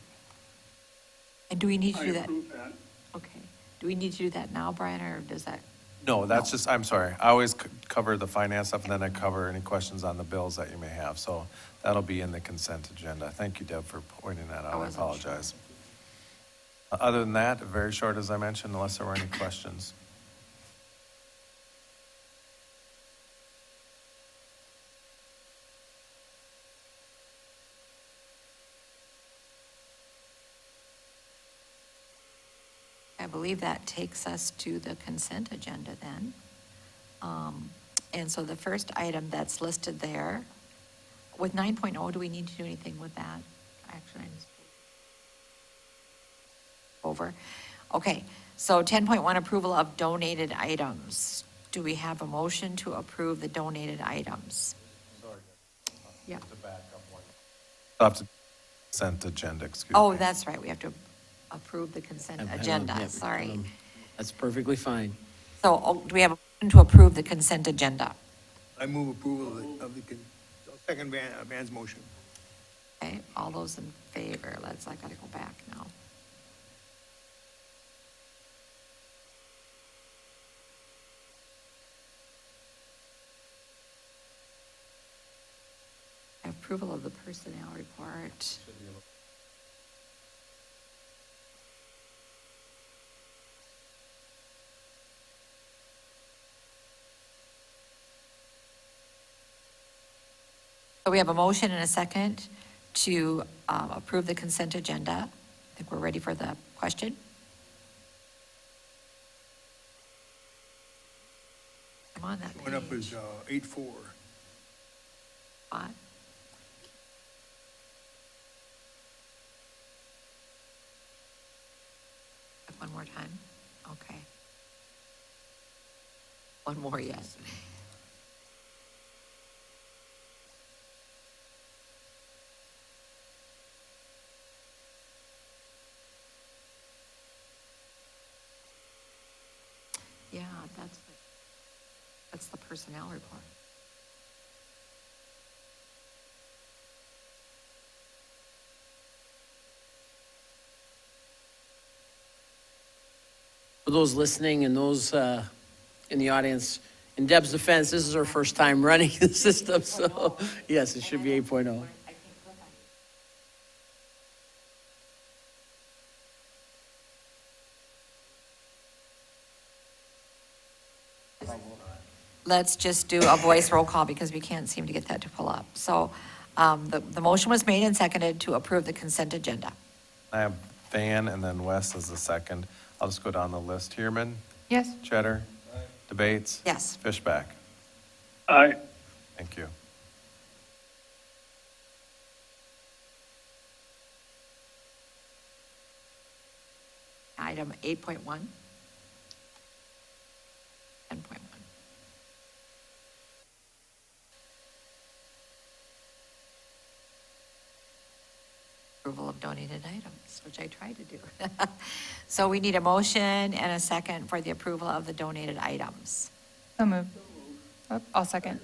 And do we need to do that? I approve that. Okay. Do we need to do that now, Brian, or does that? No, that's just, I'm sorry. I always cover the finance stuff, and then I cover any questions on the bills that you may have. So that'll be in the consent agenda. Thank you, Deb, for pointing that out. I apologize. Other than that, very short, as I mentioned, unless there were any questions. I believe that takes us to the consent agenda then. And so the first item that's listed there, with 9.0, do we need to do anything with that? Actually, I just over. Okay, so 10.1, approval of donated items. Do we have a motion to approve the donated items? Sorry. Yeah. To back up one. Off to consent agenda, excuse me. Oh, that's right, we have to approve the consent agenda, Yeah, sorry. That's perfectly fine. So do we have a motion to approve the consent agenda? I move approval of the second Van's motion. Okay, all those in favor, I gotta go back now. Approval of the personnel report. So we have a motion and a second to approve the consent agenda. I think we're ready for the question. I'm on that Going up page. is 8-4. Five. One more time. Okay. One more, yes. Yeah, that's. What's the personnel report? For those listening and those in the audience, in Deb's defense, this is her first time running the system, so yes, it should be 8.0. Let's just do a voice roll call because we can't seem to get that to pull up. So the motion was made and seconded to approve the consent agenda. I have Van and then Wes as the second. I'll just go down the list. Heerman, Yes. Cheddar, Debates, Yes. Fishback. Aye. Thank you. Item 8.1. 10.1. Approval of donated items, which I tried to do. So we need a motion and a second for the approval of the donated items. So moved. Oh, I'll second.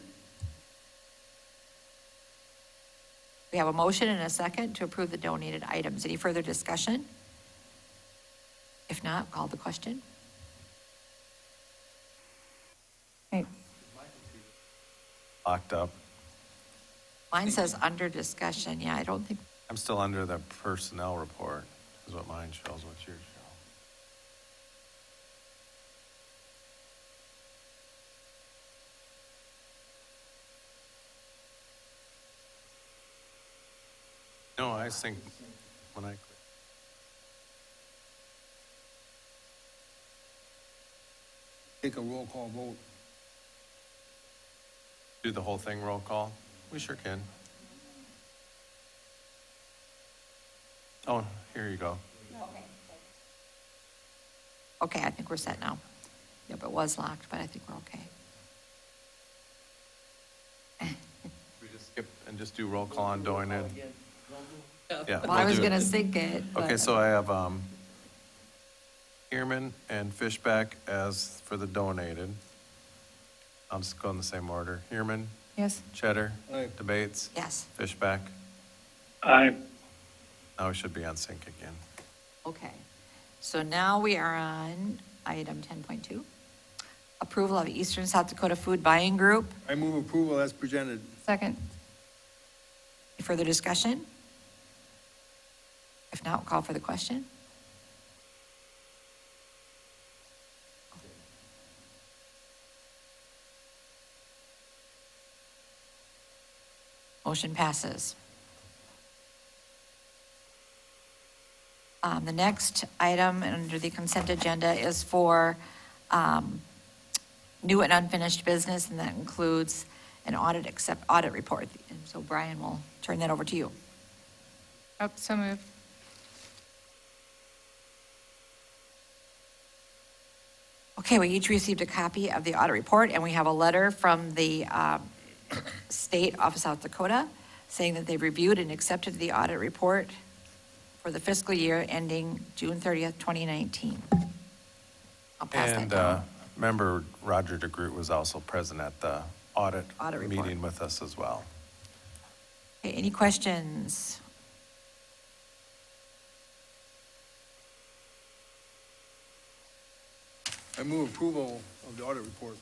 We have a motion and a second to approve the donated items. Any further discussion? If not, call the question. Locked up. Mine says under discussion. Yeah, I don't think, I'm still under the personnel report, is what mine shows. What's yours show? No, I think when I, Take a roll call vote. do the whole thing roll call, we sure can. Oh, here you go. okay, I think we're set now. Yep, it was locked, but I think we're okay. We just skip and just do roll call on donated. Yeah. Well, I we'll was do gonna it. sync it. Okay, but- so I have, Heerman and Fishback as for the donated. I'll just go in the same order. Heerman, Yes. Cheddar, Aye. Debates, Yes, Fishback. Aye. Now we should be on sync again. okay. So now we are on item 10.2. Approval of Eastern South Dakota Food Buying Group. I move approval as presented. Second. Any further discussion? If not, call for the question. Motion passes. The next item under the consent agenda is for new and unfinished business, and that includes an audit report. And so Brian will turn that over to you. Oh, so moved. Okay, we each received a copy of the audit report, and we have a letter from the State of South Dakota saying that they've reviewed and accepted the audit report for the fiscal year ending June 30th, 2019. I'll pass that And down. member Roger DeGroot was also present at the audit Audit report. meeting with us as well. Okay, any questions? I move approval of the audit report.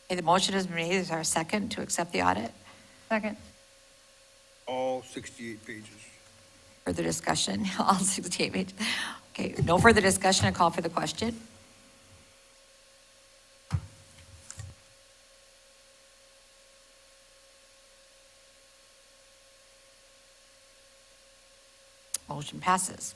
Okay, the motion is made. Is there a second to accept the audit? Second. All 68 pages. Further discussion? All 68 pages. Okay, no further discussion. I call for the question. Motion passes.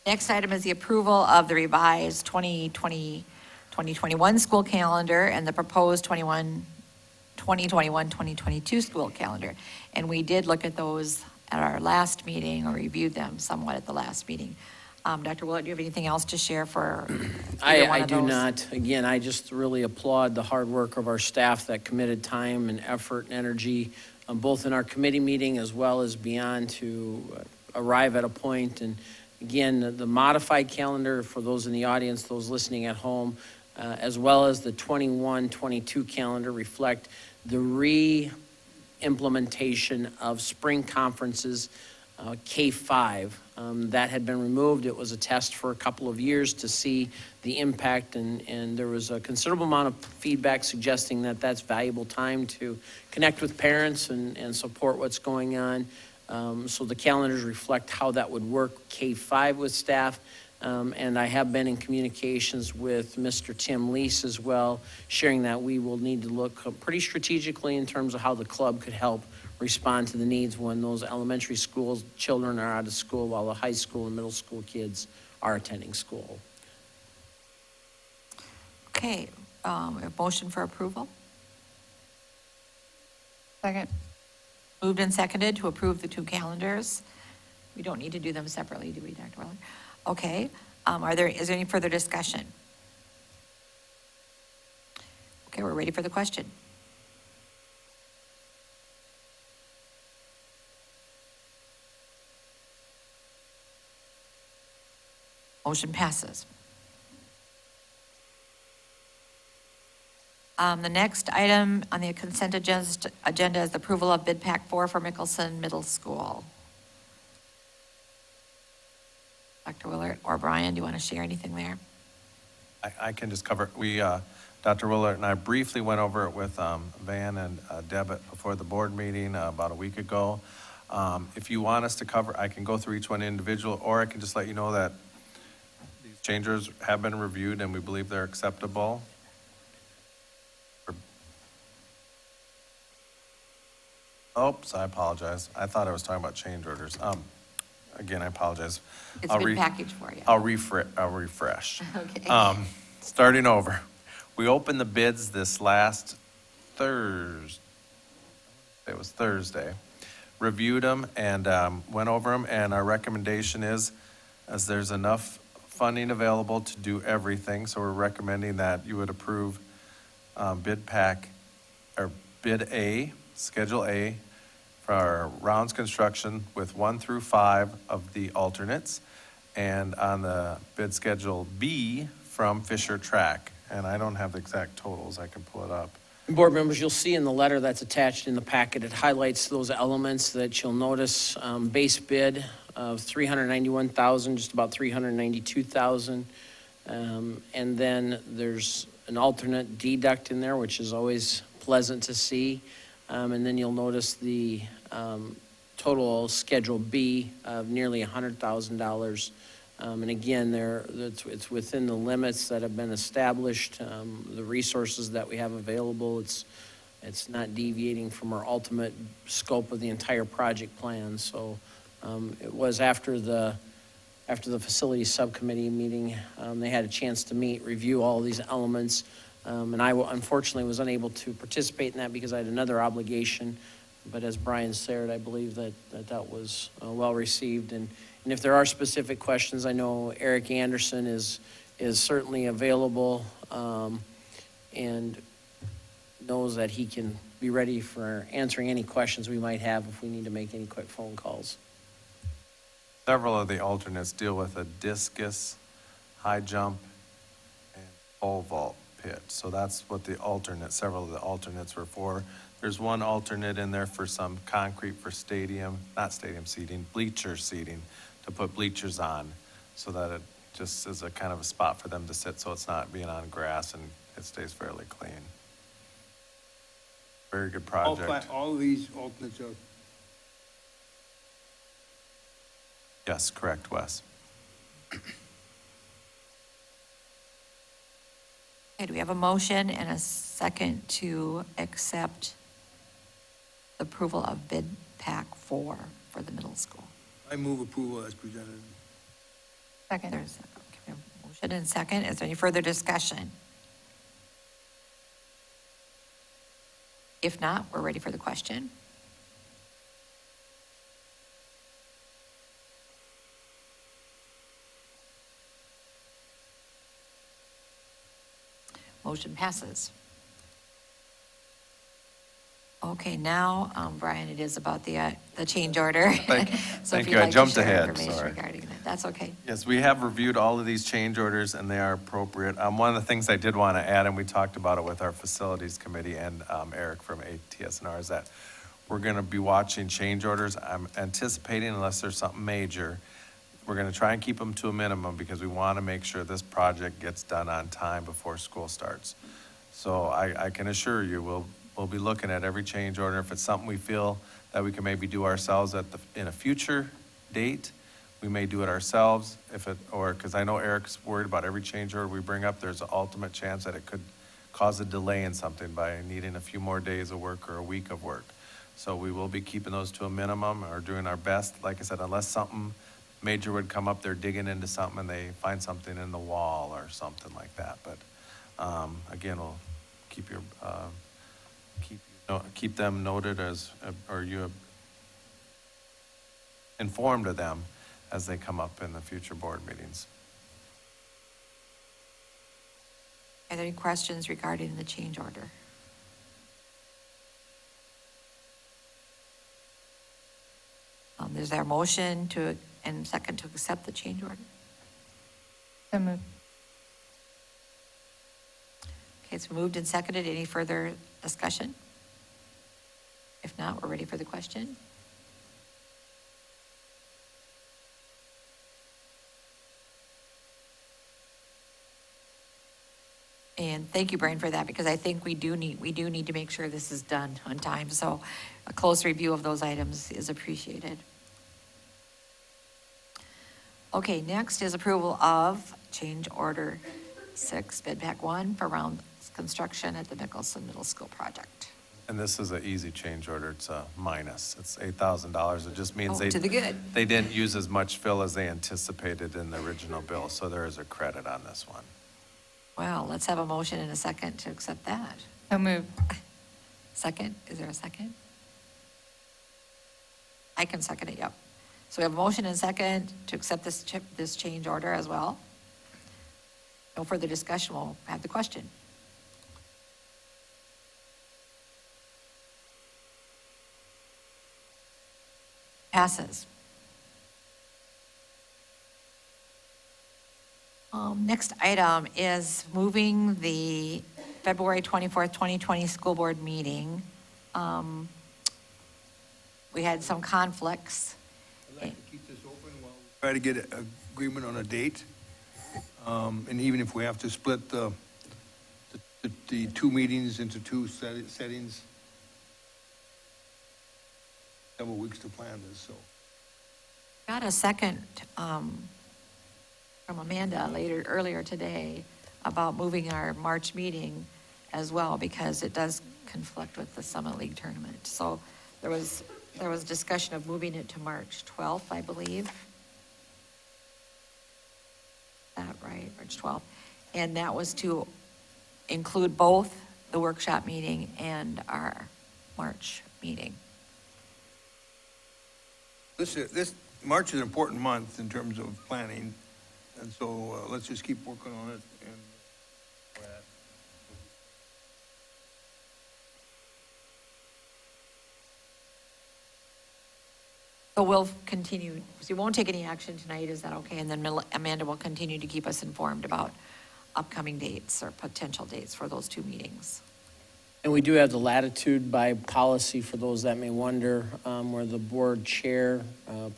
Next item is the approval of the revised 2021 school calendar and the proposed 2021-2022 school calendar. And we did look at those at our last meeting, or reviewed them somewhat at the last meeting. Dr. Willett, do you have anything else to share for either one I of do those? not. Again, I just really applaud the hard work of our staff that committed time and effort and energy, both in our committee meeting as well as beyond, to arrive at a point and Again, the modified calendar for those in the audience, those listening at home, as well as the 21-22 calendar reflect the re-implementation of spring conferences, K-5. That had been removed. It was a test for a couple of years to see the impact, and there was a considerable amount of feedback suggesting that that's valuable time to connect with parents and support what's going on. So the calendars reflect how that would work K-5 with staff. And I have been in communications with Mr. Tim Lease as well, sharing that we will need to look pretty strategically in terms of how the club could help respond to the needs when those elementary schools, children are out of school while the high school and middle school kids are attending school. Okay, a motion for approval? Second. Moved and seconded to approve the two calendars. We don't need to do them separately, do we, Dr. Weller? Okay, is there any further discussion? Okay, we're ready for the question. Motion passes. The next item on the consent agenda is the approval of bid pack 4 for Mickelson Middle School. Dr. Willard or Brian, do you want to share anything there? I can just cover, Dr. Willard and I briefly went over it with Van and Deb before the board meeting about a week ago. If you want us to cover, I can go through each one individual, or I can just let you know that these changes have been reviewed and we believe they're acceptable. Oops, I apologize. I thought I was talking about change orders. Again, I apologize. It's been packaged for you. I'll refresh. Okay. Starting over. We opened the bids this last Thursday. It was Thursday. Reviewed them and went over them, and our recommendation is, as there's enough funding available to do everything, so we're recommending that you would approve bid pack, or bid A, Schedule A, for our Rounds Construction with 1 through 5 of the alternates, and on the bid Schedule B from Fisher Track. And I don't have the exact totals. I can pull it up. Board members, you'll see in the letter that's attached in the packet, it highlights those elements that you'll notice. Base bid of $391,000, just about $392,000. And then there's an alternate deduct in there, which is always pleasant to see. And then you'll notice the total Schedule B of nearly $100,000. And again, it's within the limits that have been established, the resources that we have available. It's not deviating from our ultimate scope of the entire project plan. So it was after the facility subcommittee meeting, they had a chance to meet, review all these elements. And I unfortunately was unable to participate in that because I had another obligation. But as Brian said, I believe that was well received. And if there are specific questions, I know Eric Anderson is certainly available and knows that he can be ready for answering any questions we might have if we need to make any quick phone calls. Several of the alternates deal with a discus, high jump, and pole vault pit. So that's what several of the alternates were for. There's one alternate in there for some concrete for not stadium seating, bleacher seating, to put bleachers on so that it just is a kind of a spot for them to sit so it's not being on grass and it stays fairly clean. Very good project. All these alternates are. Yes, correct, Wes. Okay, do we have a motion and a second to accept the approval of bid pack 4 for the middle school? I move approval as presented. Second. There's a motion and second. Is there any further discussion? If not, we're ready for the question. Motion passes. Okay, now, Brian, it is about the change order. Thank So if you. you'd I like to jumped share ahead, information sorry. regarding that. That's okay. Yes, we have reviewed all of these change orders, and they are appropriate. One of the things I did want to add, and we talked about it with our facilities committee and Eric from ATSNR, is that we're going to be watching change orders. I'm anticipating, unless there's something major, we're going to try and keep them to a minimum because we want to make sure this project gets done on time before school starts. So I can assure you, we'll be looking at every change order. If it's something we feel that we can maybe do ourselves in a future date, we may do it ourselves because I know Eric's worried about every change order we bring up. There's an ultimate chance that it could cause a delay in something by needing a few more days of work or a week of work. So we will be keeping those to a minimum or doing our best. Like I said, unless something major would come up, they're digging into something and they find something in the wall or something like that. But again, we'll keep them noted or you informed of them as they come up in the future board meetings. Are there any questions regarding the change order? Is there a motion and second to accept the change order? So moved. Okay, it's moved and seconded. Any further discussion? If not, we're ready for the question. And thank you, Brian, for that, because I think we do need to make sure this is done on time. So a close review of those items is appreciated. Okay, next is approval of change order 6, bid pack 1 for round construction at the Nicholson Middle School project. And this is an easy change order. It's a minus. It's $8,000. It just means to the good. They didn't use as much fill as they anticipated in the original bill. So there is a credit on this one. Well, let's have a motion and a second to accept that. So moved. Second, is there a second? I can second it, yep. So we have a motion and second to accept this change order as well. No further discussion, we'll have the question. Passes. Next item is moving the February 24th, 2020 school board meeting. We had some conflicts. I'd like to keep this open while we try to get an agreement on a date. And even if we have to split the two meetings into two settings, several weeks to plan this, so. Got a second from Amanda earlier today about moving our March meeting as well, because it does conflict with the Summit League tournament. So there was discussion of moving it to March 12th, I believe. Is that right, March 12th? And that was to include both the workshop meeting and our March meeting. This March is an important month in terms of planning, and so let's just keep working on it. And So we'll continue, so we won't take any action tonight, is that okay? And then Amanda will continue to keep us informed about upcoming dates or potential dates for those two meetings. And we do have the latitude by policy for those that may wonder, where the board chair,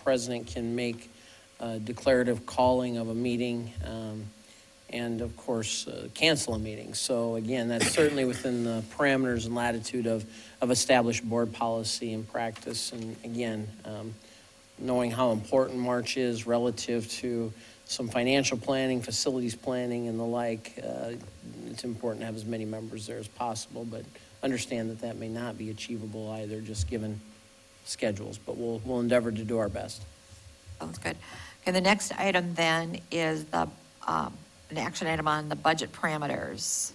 president can make declarative calling of a meeting, and of course, cancel a meeting. So again, that's certainly within the parameters and latitude of established board policy and practice. And again, knowing how important March is relative to some financial planning, facilities planning, and the like, it's important to have as many members there as possible, but understand that that may not be achievable either, just given schedules, but we'll endeavor to do our best. Sounds good. Okay, the next item then is an action item on the budget parameters.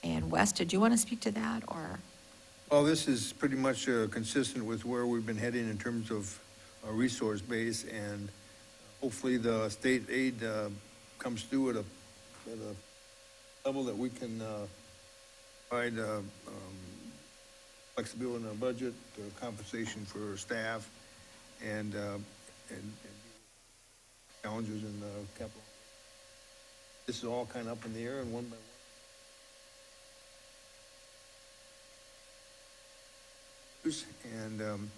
And Wes, did you want to speak to that, or? well, this is pretty much consistent with where we've been heading in terms of our resource base, and hopefully the state aid comes through at a level that we can provide flexibility in our budget, compensation for staff, and challenges in the capital. This is all kind of up in the air and one by one. And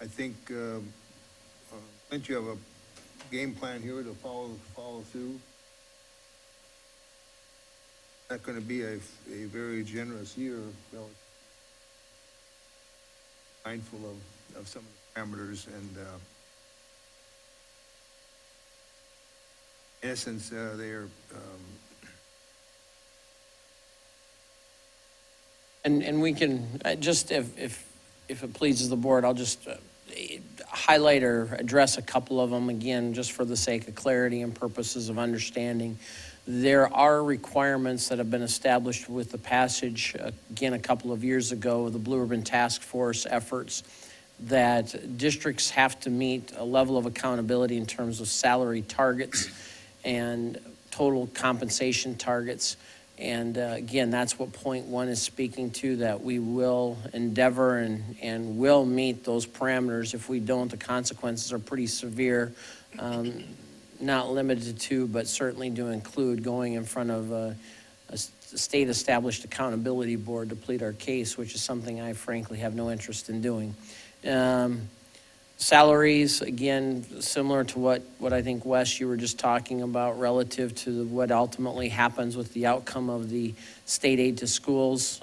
I think, Clint, you have a game plan here to follow through. Not going to be a very generous year, mindful of some of the parameters, and in essence, they're And we can, just if it pleases the board, I'll just highlight or address a couple of them again, just for the sake of clarity and purposes of understanding. There are requirements that have been established with the passage, again, a couple of years ago, the Blue Ribbon Task Force efforts, that districts have to meet a level of accountability in terms of salary targets and total compensation targets. And again, that's what point one is speaking to, that we will endeavor and will meet those parameters. If we don't, the consequences are pretty severe, not limited to, but certainly to include going in front of a state-established accountability board to plead our case, which is something I frankly have no interest in doing. Salaries, again, similar to what I think, Wes, you were just talking about relative to what ultimately happens with the outcome of the state aid to schools.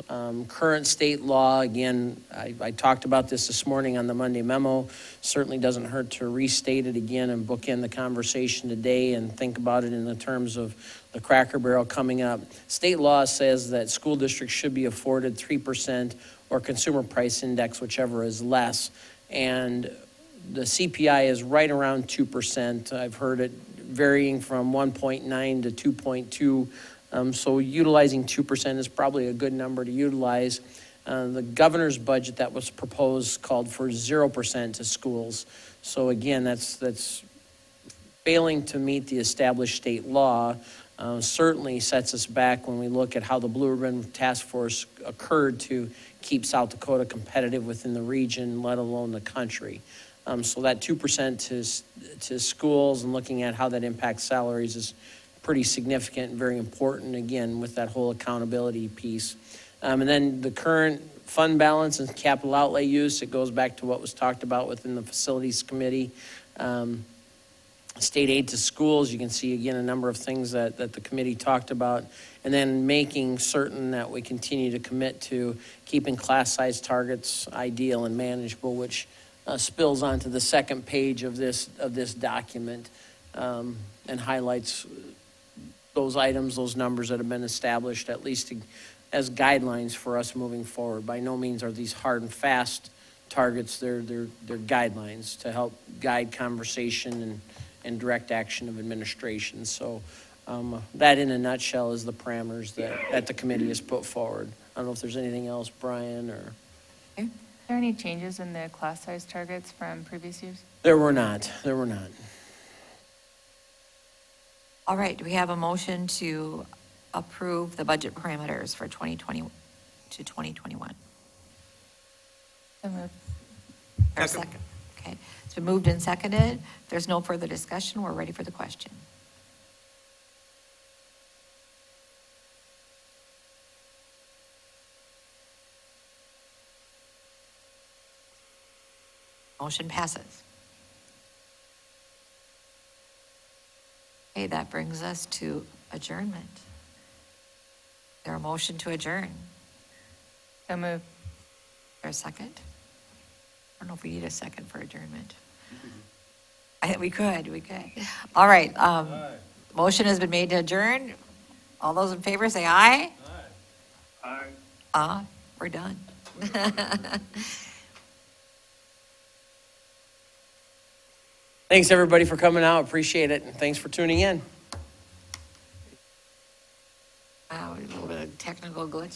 Current state law, again, I talked about this morning on the Monday memo. Certainly doesn't hurt to restate it again and bookend the conversation today and think about it in the terms of the Cracker Barrel coming up. State law says that school districts should be afforded 3% or consumer price index, whichever is less. And the CPI is right around 2%. I've heard it varying from 1.9 to 2.2. So utilizing 2% is probably a good number to utilize. The governor's budget that was proposed called for 0% to schools. So again, that's failing to meet the established state law. Certainly sets us back when we look at how the Blue Ribbon Task Force occurred to keep South Dakota competitive within the region, let alone the country. So that 2% to schools and looking at how that impacts salaries is pretty significant and very important, again, with that whole accountability piece. And then the current fund balance and capital outlay use, it goes back to what was talked about within the facilities committee. State aid to schools, you can see again a number of things that the committee talked about, and then making certain that we continue to commit to keeping class size targets ideal and manageable, which spills onto the second page of this document, and highlights those items, those numbers that have been established, at least as guidelines for us moving forward. By no means are these hard and fast targets. They're guidelines to help guide conversation and direct action of administration. So that in a nutshell is the parameters that the committee has put forward. I don't know if there's anything else, Brian, or... Are there any changes in the class size targets from previous years? There were not. All right, do we have a motion to approve the budget parameters for 2020 to 2021? So moved. Or second? Okay, it's been moved and seconded. If there's no further discussion, we're ready for the question. Motion passes. Okay, that brings us to adjournment. Is there a motion to adjourn? So moved. Is there a second? I don't know if we need a second for adjournment. We could. All right, motion has been made to adjourn. All those in favor say aye. Aye. We're done. Thanks, everybody, for coming out. Appreciate it. And thanks for tuning in. Wow, a little bit of technical glitch.